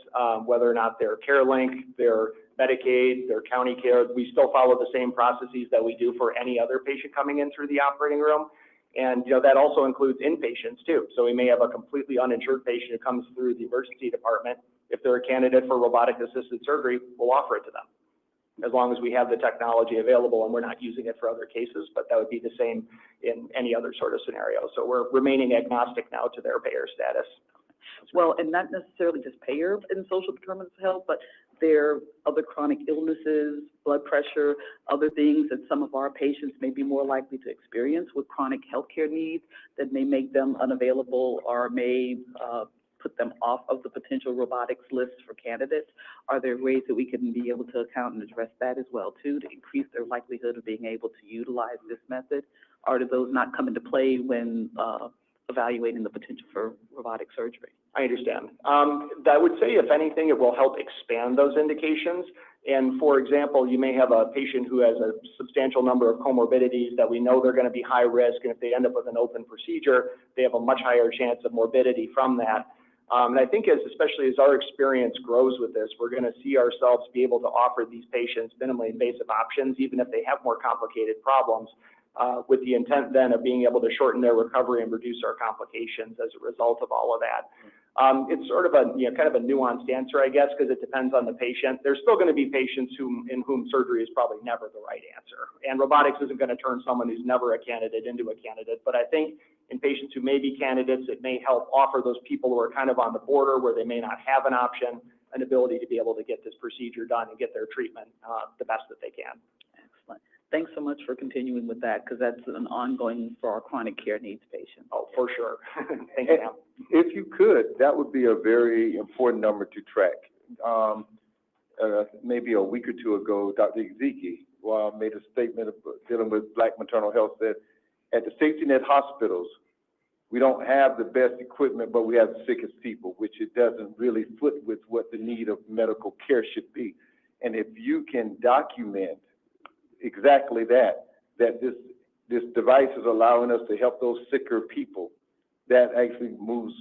Speaker 13: whether or not they're CareLink, they're Medicaid, they're county care. We still follow the same processes that we do for any other patient coming in through the operating room. And, that also includes inpatients too. So we may have a completely uninsured patient who comes through the emergency department. If they're a candidate for robotic assisted surgery, we'll offer it to them, as long as we have the technology available and we're not using it for other cases, but that would be the same in any other sort of scenario. So we're remaining agnostic now to their payer status.
Speaker 12: Well, and not necessarily just payer in social determinants of health, but there are other chronic illnesses, blood pressure, other things that some of our patients may be more likely to experience with chronic healthcare needs that may make them unavailable or may put them off of the potential robotics list for candidates. Are there ways that we can be able to account and address that as well too, to increase their likelihood of being able to utilize this method? Or do those not come into play when evaluating the potential for robotic surgery?
Speaker 13: I understand. I would say, if anything, it will help expand those indications. And for example, you may have a patient who has a substantial number of comorbidities that we know they're going to be high risk, and if they end up with an open procedure, they have a much higher chance of morbidity from that. And I think especially as our experience grows with this, we're going to see ourselves be able to offer these patients minimally invasive options, even if they have more complicated problems, with the intent then of being able to shorten their recovery and reduce our complications as a result of all of that. It's sort of a, kind of a nuanced answer, I guess, because it depends on the patient. There's still going to be patients in whom surgery is probably never the right answer. And robotics isn't going to turn someone who's never a candidate into a candidate. But I think in patients who may be candidates, it may help offer those people who are kind of on the border where they may not have an option, an ability to be able to get this procedure done and get their treatment the best that they can.
Speaker 12: Excellent. Thanks so much for continuing with that, because that's an ongoing for our chronic care needs patients.
Speaker 13: Oh, for sure. Thank you, ma'am.
Speaker 11: If you could, that would be a very important number to track. Maybe a week or two ago, Dr. Ezeki made a statement dealing with Black maternal health, that at the safety net hospitals, we don't have the best equipment, but we have the sickest people, which it doesn't really fit with what the need of medical care should be. And if you can document exactly that this device is allowing us to help those sicker people, that actually moves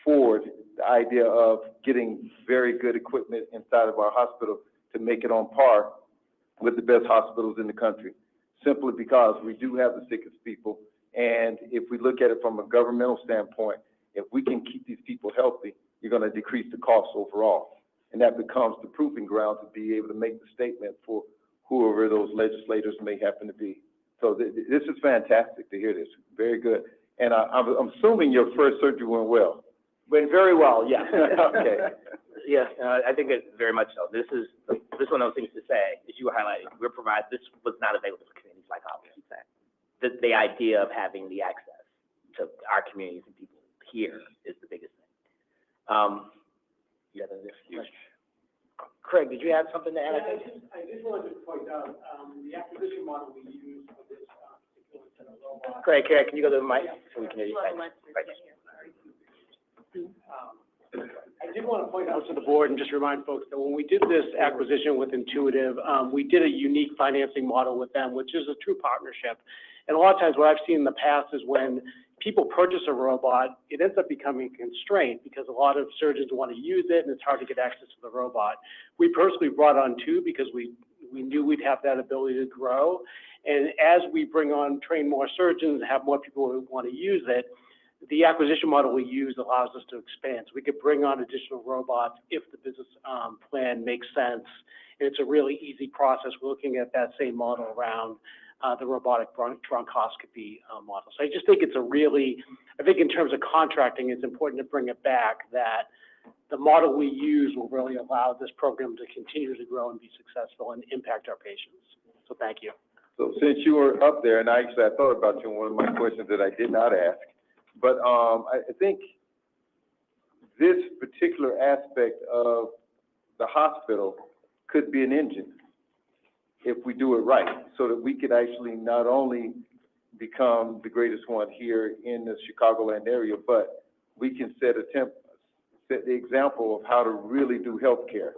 Speaker 11: forward the idea of getting very good equipment inside of our hospital to make it on par with the best hospitals in the country, simply because we do have the sickest people. And if we look at it from a governmental standpoint, if we can keep these people healthy, you're going to decrease the cost overall. And that becomes the proving ground to be able to make the statement for whoever those legislators may happen to be. So this is fantastic to hear this. Very good. And I'm assuming your first surgery went well.
Speaker 13: Went very well, yes.
Speaker 2: Okay. Yeah, I think it very much so. This is one of those things to say, as you were highlighting, this was not available for communities like ours. The idea of having the access to our communities and people here is the biggest thing. You have a question? Craig, did you have something to add?
Speaker 5: I just wanted to point out, the acquisition model we use for this particular set of robots.
Speaker 2: Craig, can you go to the mic so we can hear you? Right.
Speaker 5: I did want to point out to the board and just remind folks that when we did this acquisition with Intuitive, we did a unique financing model with them, which is a true partnership. And a lot of times what I've seen in the past is when people purchase a robot, it ends up becoming a constraint because a lot of surgeons want to use it and it's hard to get access to the robot. We personally brought on two because we knew we'd have that ability to grow. And as we train more surgeons and have more people who want to use it, the acquisition model we use allows us to expand. So we could bring on additional robots if the business plan makes sense. And it's a really easy process. We're looking at that same model around the robotic bronchoscopy model. So I just think I think in terms of contracting, it's important to bring it back that the model we use will really allow this program to continue to grow and be successful and impact our patients. So thank you.
Speaker 11: So since you were up there, and I thought about you in one of my questions that I did not ask, but I think this particular aspect of the hospital could be an engine if we do it right, so that we could actually not only become the greatest one here in the Chicagoland area, but we can set the example of how to really do healthcare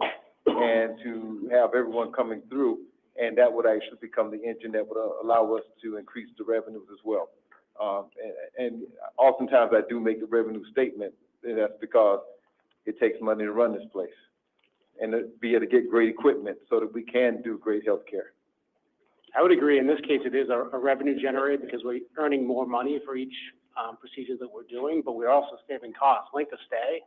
Speaker 11: and to have everyone coming through, and that would actually become the engine that would allow us to increase the revenues as well. And oftentimes I do make the revenue statement, and that's because it takes money to run this place, and to be able to get great equipment so that we can do great health care.
Speaker 14: I would agree. In this case, it is a revenue generator because we're earning more money for each procedure that we're doing, but we're also saving costs, length of stay.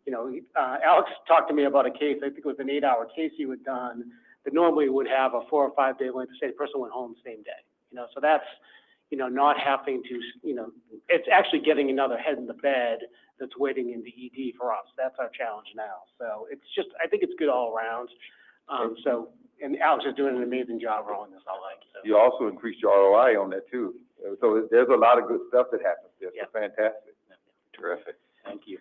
Speaker 14: You know, Alex talked to me about a case, I think it was an 8-hour case you had done, that normally would have a 4 or 5 day length of stay. The person went home the same day. You know, so that's, you know, not having to, you know, it's actually getting another head in the bed that's waiting in the ED for us. That's our challenge now. So it's just, I think it's good all around. And Alex is doing an amazing job rolling this out, like. So.
Speaker 11: You also increase your ROI on that too. So there's a lot of good stuff that happens there.
Speaker 14: Yeah.
Speaker 11: So fantastic.
Speaker 3: Terrific.
Speaker 14: Thank you.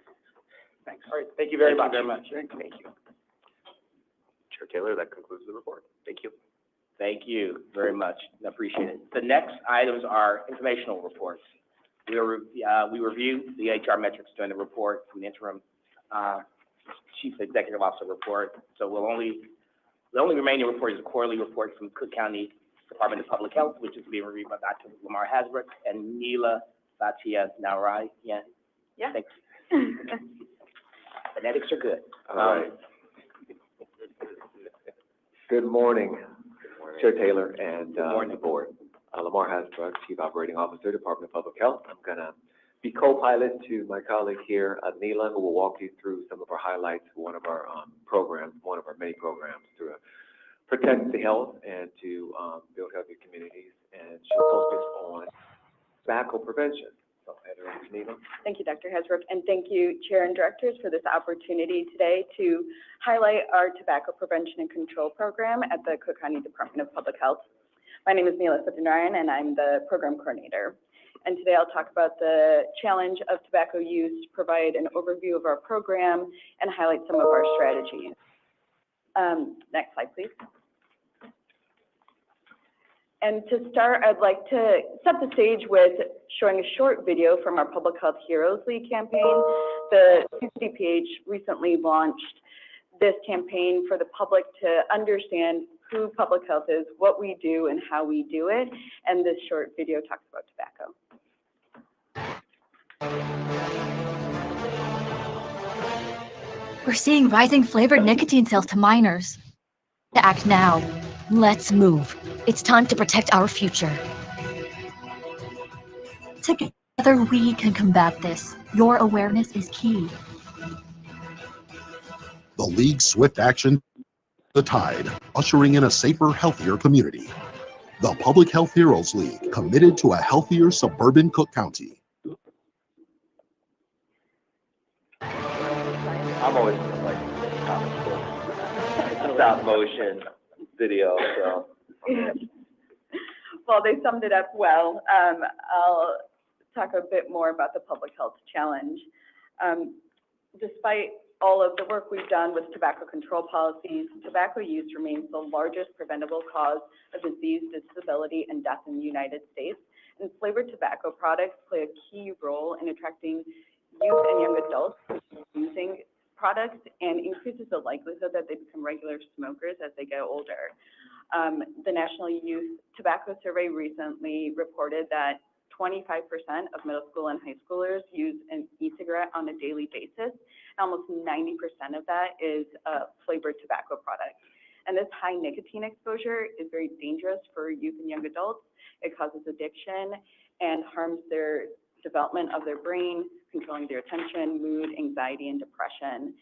Speaker 14: Thanks. All right, thank you very much. Thank you.
Speaker 3: Chair Taylor, that concludes the report. Thank you.
Speaker 2: Thank you very much. I appreciate it. The next items are informational reports. We reviewed the HR metrics during the report from the interim Chief Executive Officer report. So the only remaining report is a quarterly report from Cook County Department of Public Health, which is being reviewed by Dr. Lamar Hasbrook and Neela Satya Narayan.
Speaker 1: Yeah.
Speaker 2: Thank you. Phonetics are good.
Speaker 11: All right. Good morning, Chair Taylor and the board. Lamar Hasbrook, Chief Operating Officer, Department of Public Health. I'm gonna be co-pilot to my colleague here, Neela, who will walk you through some of our highlights for one of our programs, one of our many programs to protect the health and to build healthy communities. And she'll focus on tobacco prevention. So, Neela.
Speaker 15: Thank you, Dr. Hasbrook, and thank you, Chair and Directors, for this opportunity today to highlight our tobacco prevention and control program at the Cook County Department of Public Health. My name is Neela Satyanarayan, and I'm the program coordinator. And today I'll talk about the challenge of tobacco use, provide an overview of our program, and highlight some of our strategies. Next slide, please. And to start, I'd like to set the stage with showing a short video from our Public Health Heroes League campaign. The CCH recently launched this campaign for the public to understand who public health is, what we do, and how we do it. And this short video talks about tobacco.
Speaker 16: We're seeing rising flavored nicotine sales to minors. To act now. Let's move. It's time to protect our future. Together we can combat this. Your awareness is key.
Speaker 17: The League's swift action, the tide, ushering in a safer, healthier community. The Public Health Heroes League, committed to a healthier suburban Cook County.
Speaker 10: I'm always like stop motion video, so.
Speaker 15: Well, they summed it up well. I'll talk a bit more about the public health challenge. Despite all of the work we've done with tobacco control policies, tobacco use remains the largest preventable cause of disease, disability, and death in the United States. And flavored tobacco products play a key role in attracting youth and young adults using products and increases the likelihood that they become regular smokers as they get older. The National Youth Tobacco Survey recently reported that 25% of middle school and high schoolers use an e-cigarette on a daily basis. Almost 90% of that is flavored tobacco products. And this high nicotine exposure is very dangerous for youth and young adults. It causes addiction and harms their development of their brain, controlling their attention, mood, anxiety, and depression.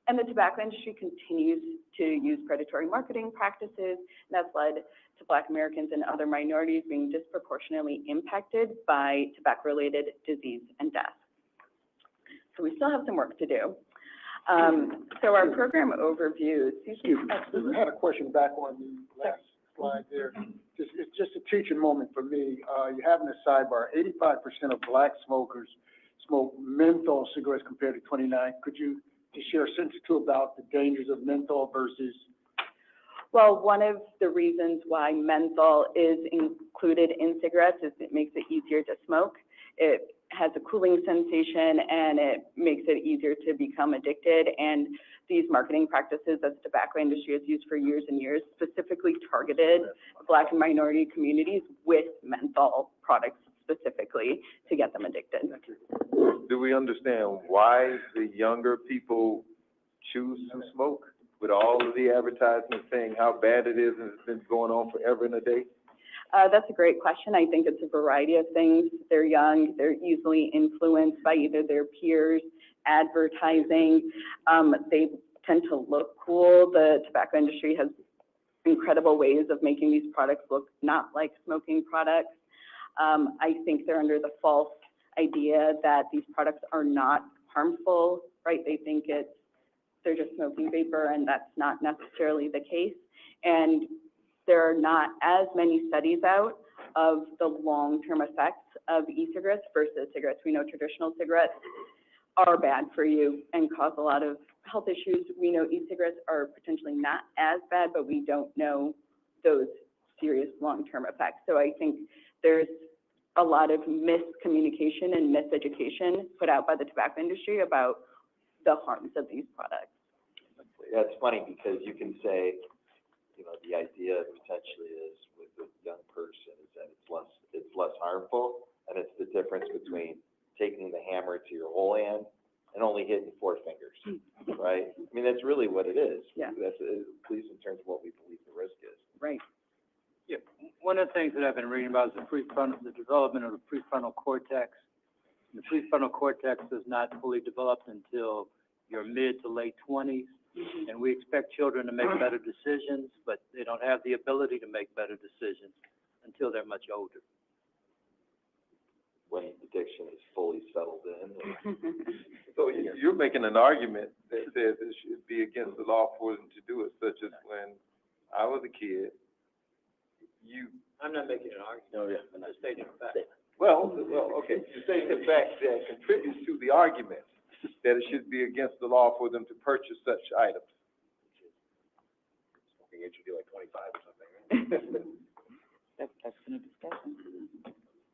Speaker 15: And the tobacco industry continues to use predatory marketing practices, and that's led to Black Americans and other minorities being disproportionately impacted by tobacco-related disease and death. So we still have some work to do. So our program overview.
Speaker 18: Excuse me, I had a question back on the last slide there. It's just a teaching moment for me. You're having a sidebar. 85% of Black smokers smoke menthol cigarettes compared to 29. Could you just share a sentence or two about the dangers of menthol versus?
Speaker 15: Well, one of the reasons why menthol is included in cigarettes is it makes it easier to smoke. It has a cooling sensation and it makes it easier to become addicted. And these marketing practices that the tobacco industry has used for years and years, specifically targeted Black and minority communities with menthol products specifically to get them addicted.
Speaker 5: Do we understand why the younger people choose to smoke with all of the advertisements saying how bad it is and it's been going on forever and a day?
Speaker 15: That's a great question. I think it's a variety of things. They're young, they're easily influenced by either their peers, advertising. They tend to look cool. The tobacco industry has incredible ways of making these products look not like smoking products. I think they're under the false idea that these products are not harmful, right? They think they're just smoking vapor, and that's not necessarily the case. And there are not as many studies out of the long-term effects of e-cigarettes versus cigarettes. We know traditional cigarettes are bad for you and cause a lot of health issues. We know e-cigarettes are potentially not as bad, but we don't know those serious long-term effects. So I think there's a lot of miscommunication and miseducation put out by the tobacco industry about the harms of these products.
Speaker 10: Yeah, it's funny because you can say, you know, the idea potentially is with a young person is that it's less harmful, and it's the difference between taking the hammer to your whole hand and only hitting 4 fingers, right? I mean, that's really what it is.
Speaker 15: Yeah.
Speaker 10: That's at least in terms of what we believe the risk is.
Speaker 15: Right.
Speaker 8: Yeah, one of the things that I've been reading about is the development of the prefrontal cortex. The prefrontal cortex is not fully developed until your mid to late 20s, and we expect children to make better decisions, but they don't have the ability to make better decisions until they're much older.
Speaker 10: When addiction is fully settled in.
Speaker 5: So you're making an argument that says it should be against the law for them to do it, such as when I was a kid,
Speaker 8: I'm not making an argument. No, yeah. I'm just stating a fact.
Speaker 5: well, okay, you're saying the fact that contributes to the argument that it should be against the law for them to purchase such items.
Speaker 10: Smoking age should be like 25 or something, right?
Speaker 12: That's been a discussion,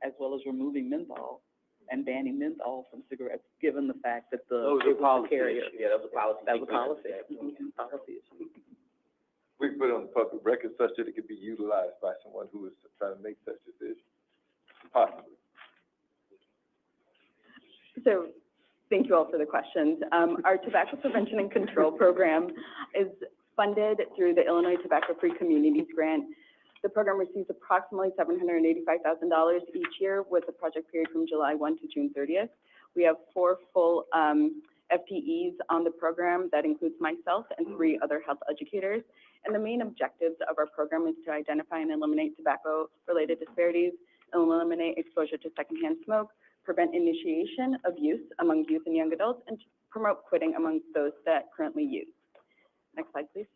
Speaker 12: as well as removing menthol and banning menthol from cigarettes, given the fact that
Speaker 8: Those are policy
Speaker 12: carrier.
Speaker 2: Yeah, that was a policy.
Speaker 12: That was a policy.
Speaker 2: Policy issue.
Speaker 5: We can put it on the public record such that it could be utilized by someone who is trying to make such decisions, possibly.
Speaker 15: So thank you all for the questions. Our tobacco prevention and control program is funded through the Illinois Tobacco-Free Communities Grant. The program receives approximately $785,000 each year with a project period from July 1 to June 30th. We have 4 full FTEs on the program. That includes myself and 3 other health educators. And the main objectives of our program is to identify and eliminate tobacco-related disparities, eliminate exposure to secondhand smoke, prevent initiation of use among youth and young adults, and to promote quitting among those that currently use. Next slide, please.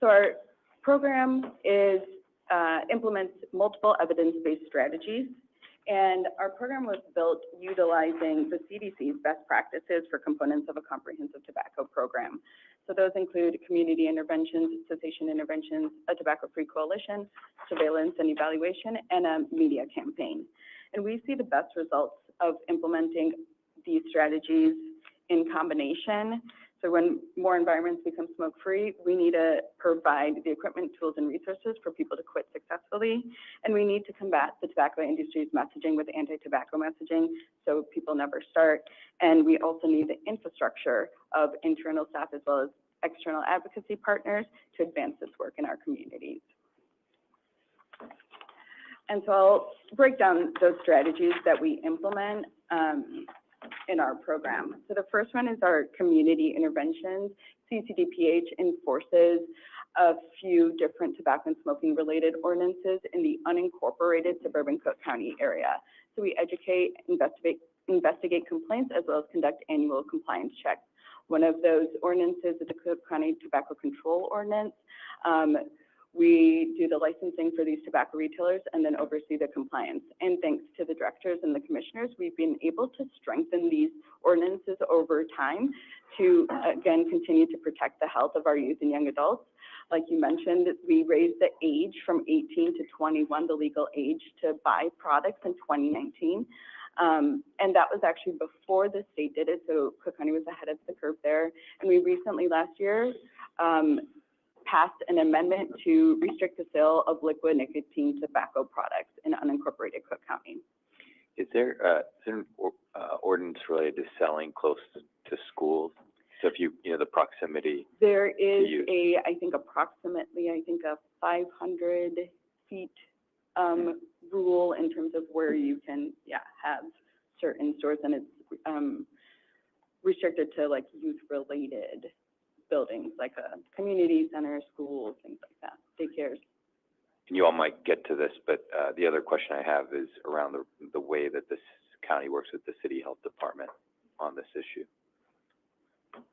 Speaker 15: So our program implements multiple evidence-based strategies, and our program was built utilizing the CDC's best practices for components of a comprehensive tobacco program. So those include community interventions, cessation interventions, a tobacco-free coalition, surveillance and evaluation, and a media campaign. And we see the best results of implementing these strategies in combination. So when more environments become smoke-free, we need to provide the equipment, tools, and resources for people to quit successfully. And we need to combat the tobacco industry's messaging with anti-tobacco messaging so people never start. And we also need the infrastructure of internal staff as well as external advocacy partners to advance this work in our communities. And so I'll break down those strategies that we implement in our program. So the first one is our community interventions. CCDPH enforces a few different tobacco and smoking related ordinances in the unincorporated suburban Cook County area. So we educate, investigate complaints, as well as conduct annual compliance checks. One of those ordinances is the Cook County Tobacco Control Ordinance. We do the licensing for these tobacco retailers and then oversee the compliance. And thanks to the directors and the commissioners, we've been able to strengthen these ordinances over time to, again, continue to protect the health of our youth and young adults. Like you mentioned, we raised the age from 18 to 21, the legal age to buy products in 2019. And that was actually before the state did it, so Cook County was ahead of the curve there. And we recently, last year, passed an amendment to restrict the sale of liquid nicotine tobacco products in unincorporated Cook County.
Speaker 9: Is there an ordinance related to selling close to schools? So if the proximity.
Speaker 15: There is
Speaker 9: use.
Speaker 15: I think approximately, a 500 feet, rule in terms of where you can, have certain stores, and it's, restricted to like youth-related buildings, like a community center, schools, things like that, daycares.
Speaker 9: And you all might get to this, but the other question I have is around the way that this county works with the city health department on this issue.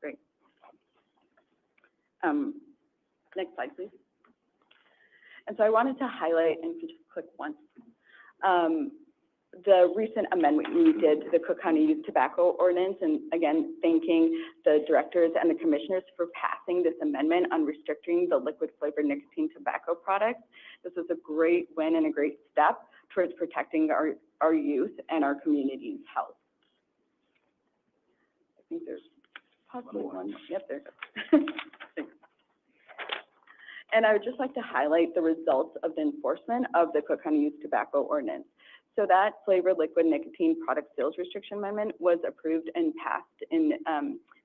Speaker 15: Great. Next slide, please. And so I wanted to highlight, and if you just click once, the recent amendment we did to the Cook County Youth Tobacco Ordinance, and again, thanking the directors and the commissioners for passing this amendment on restricting the liquid flavored nicotine tobacco products. This is a great win and a great step towards protecting our youth and our community's health. I think there's possibly one. Yep, there it goes. And I would just like to highlight the results of the enforcement of the Cook County Youth Tobacco Ordinance. So that flavored liquid nicotine product sales restriction amendment was approved and passed in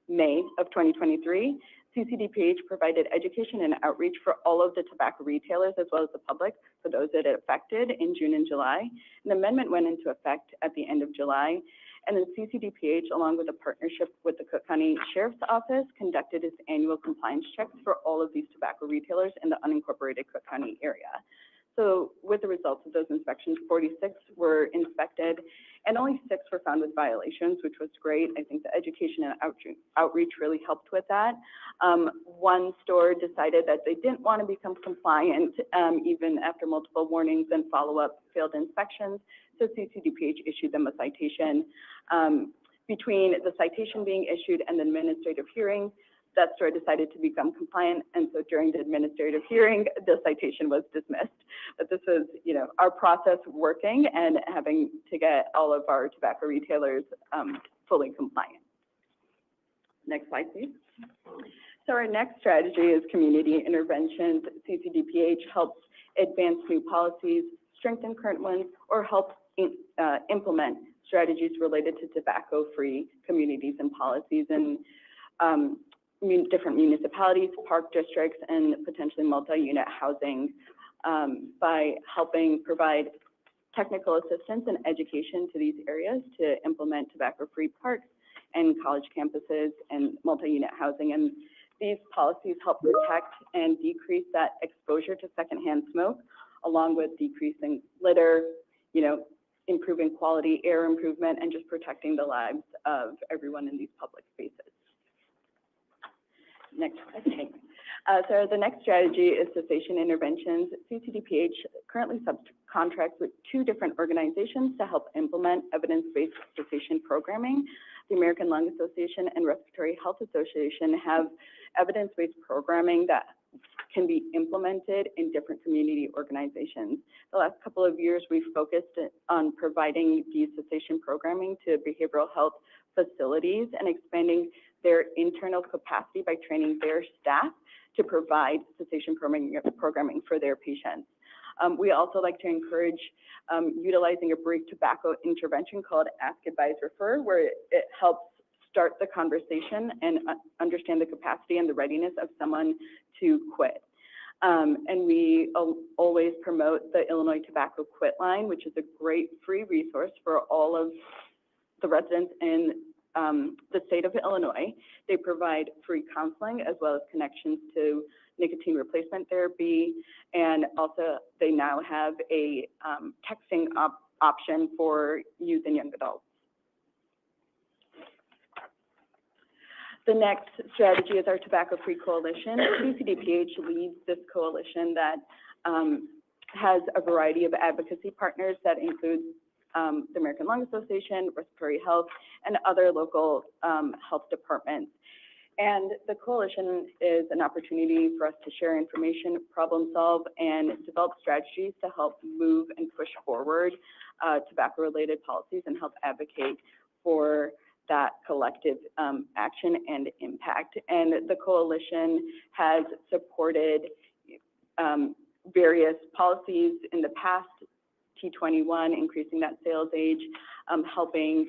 Speaker 15: May of 2023. CCDPH provided education and outreach for all of the tobacco retailers as well as the public for those that it affected in June and July. An amendment went into effect at the end of July. And then CCDPH, along with a partnership with the Cook County Sheriff's Office, conducted its annual compliance checks for all of these tobacco retailers in the unincorporated Cook County area. So with the results of those inspections, 46 were inspected, and only 6 were found with violations, which was great. I think the education and outreach really helped with that. One store decided that they didn't want to become compliant, even after multiple warnings and follow-up failed inspections. So CCDPH issued them a citation. Between the citation being issued and the administrative hearing, that store decided to become compliant, and so during the administrative hearing, the citation was dismissed. But this was, our process working and having to get all of our tobacco retailers fully compliant. Next slide, please. So our next strategy is community interventions. CCDPH helps advance new policies, strengthen current ones, or help implement strategies related to tobacco-free communities and policies in different municipalities, park districts, and potentially multi-unit housing by helping provide technical assistance and education to these areas to implement tobacco-free parks and college campuses and multi-unit housing. And these policies help protect and decrease that exposure to secondhand smoke, along with decreasing litter, improving quality air improvement, and just protecting the lives of everyone in these public spaces. Next slide. So the next strategy is cessation interventions. CCDPH currently subcontracts with 2 different organizations to help implement evidence-based cessation programming. The American Lung Association and Respiratory Health Association have evidence-based programming that can be implemented in different community organizations. The last couple of years, we've focused on providing cessation programming to behavioral health facilities and expanding their internal capacity by training their staff to provide cessation programming for their patients. We also like to encourage utilizing a brief tobacco intervention called Ask, Advise, Refer, where it helps start the conversation and understand the capacity and the readiness of someone to quit. And we always promote the Illinois Tobacco Quit Line, which is a great free resource for all of the residents in the state of Illinois. They provide free counseling as well as connections to nicotine replacement therapy, and also they now have a texting option for youth and young adults. The next strategy is our Tobacco-Free Coalition. CCDPH leads this coalition that has a variety of advocacy partners that include the American Lung Association, Respiratory Health, and other local health departments. And the coalition is an opportunity for us to share information, problem solve, and develop strategies to help move and push forward tobacco-related policies and help advocate for that collective action and impact. And the coalition has supported various policies in the past, T21, increasing that sales age, helping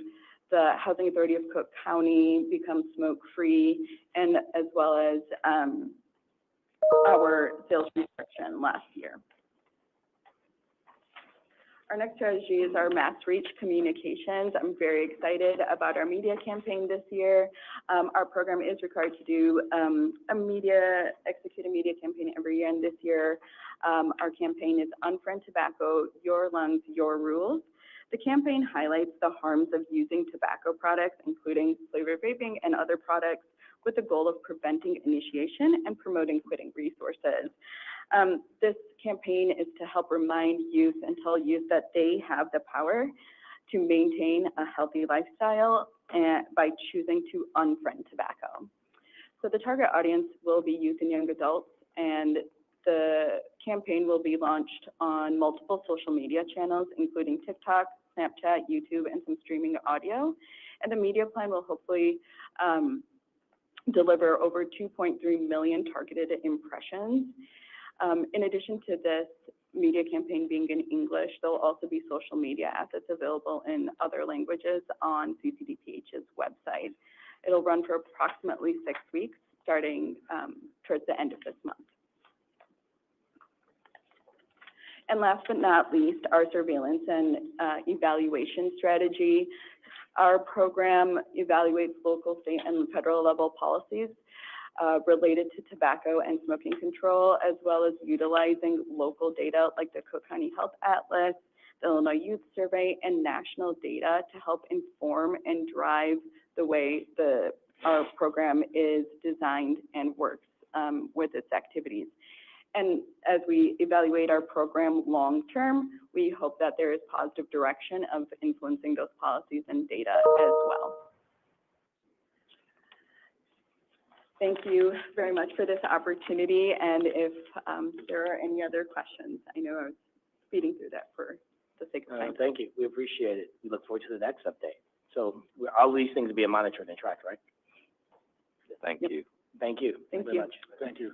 Speaker 15: the Housing Authority of Cook County become smoke-free, and as well as our sales restriction last year. Our next strategy is our mass reach communications. I'm very excited about our media campaign this year. Our program is required to do execute a media campaign every year, and this year our campaign is Unfriend Tobacco, Your Lungs, Your Rules. The campaign highlights the harms of using tobacco products, including flavored vaping and other products, with the goal of preventing initiation and promoting quitting resources. This campaign is to help remind youth and tell youth that they have the power to maintain a healthy lifestyle by choosing to unfriend tobacco. So the target audience will be youth and young adults, and the campaign will be launched on multiple social media channels, including TikTok, Snapchat, YouTube, and some streaming audio. And the media plan will hopefully deliver over 2.3 million targeted impressions. In addition to this media campaign being in English, there will also be social media assets available in other languages on CCDPH's website. It'll run for approximately 6 weeks, starting towards the end of this month. And last but not least, our surveillance and evaluation strategy. Our program evaluates local, state, and federal level policies related to tobacco and smoking control, as well as utilizing local data like the Cook County Health Atlas, the Illinois Youth Survey, and national data to help inform and drive the way our program is designed and works with its activities. And as we evaluate our program long-term, we hope that there is positive direction of influencing those policies and data as well. Thank you very much for this opportunity, and if there are any other questions, I know I was speeding through that for the sake of time.
Speaker 2: Thank you. We appreciate it. We look forward to the next update. So all these things are being monitored and tracked, right?
Speaker 9: Thank you.
Speaker 2: Thank you.
Speaker 15: Thank
Speaker 2: very
Speaker 15: you.
Speaker 2: much.
Speaker 18: Thank you.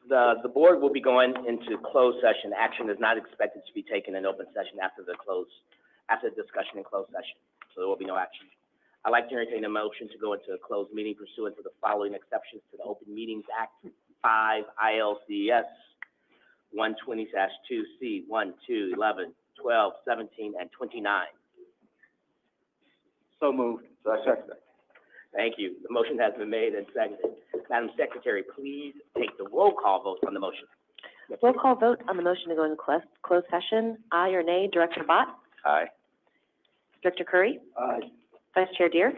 Speaker 2: The board will be going into closed session. Action is not expected to be taken in open session after the discussion in closed session. So there will be no action. I'd like to entertain a motion to go into a closed meeting pursuant to the following exceptions to the Open Meetings Act 5 ILCS 120-2C 1, 2, 11, 12, 17, and 29.
Speaker 18: So moved. Second.
Speaker 2: Thank you. The motion has been made and seconded. Madam Secretary, please take the roll call vote on the motion.
Speaker 1: Roll call vote on the motion to go into closed session. Aye or nay, Director Bott?
Speaker 9: Aye.
Speaker 1: Director Curry?
Speaker 18: Aye.
Speaker 1: Vice Chair Deere?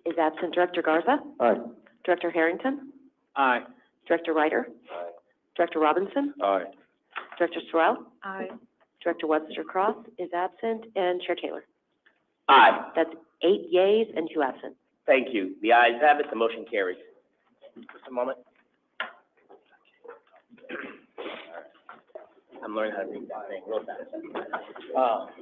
Speaker 1: Is absent. Director Garza?
Speaker 11: Aye.
Speaker 1: Director Harrington?
Speaker 14: Aye.
Speaker 1: Director Ryder?
Speaker 10: Aye.
Speaker 1: Director Robinson?
Speaker 9: Aye.
Speaker 1: Director Sorrell?
Speaker 15: Aye.
Speaker 1: Director Webster Cross is absent, and Chair Taylor.
Speaker 2: Aye.
Speaker 1: That's 8 yeas and 2 absent.
Speaker 2: Thank you. The ayes have it. The motion carries. Just a moment. I'm learning how to read that thing real fast.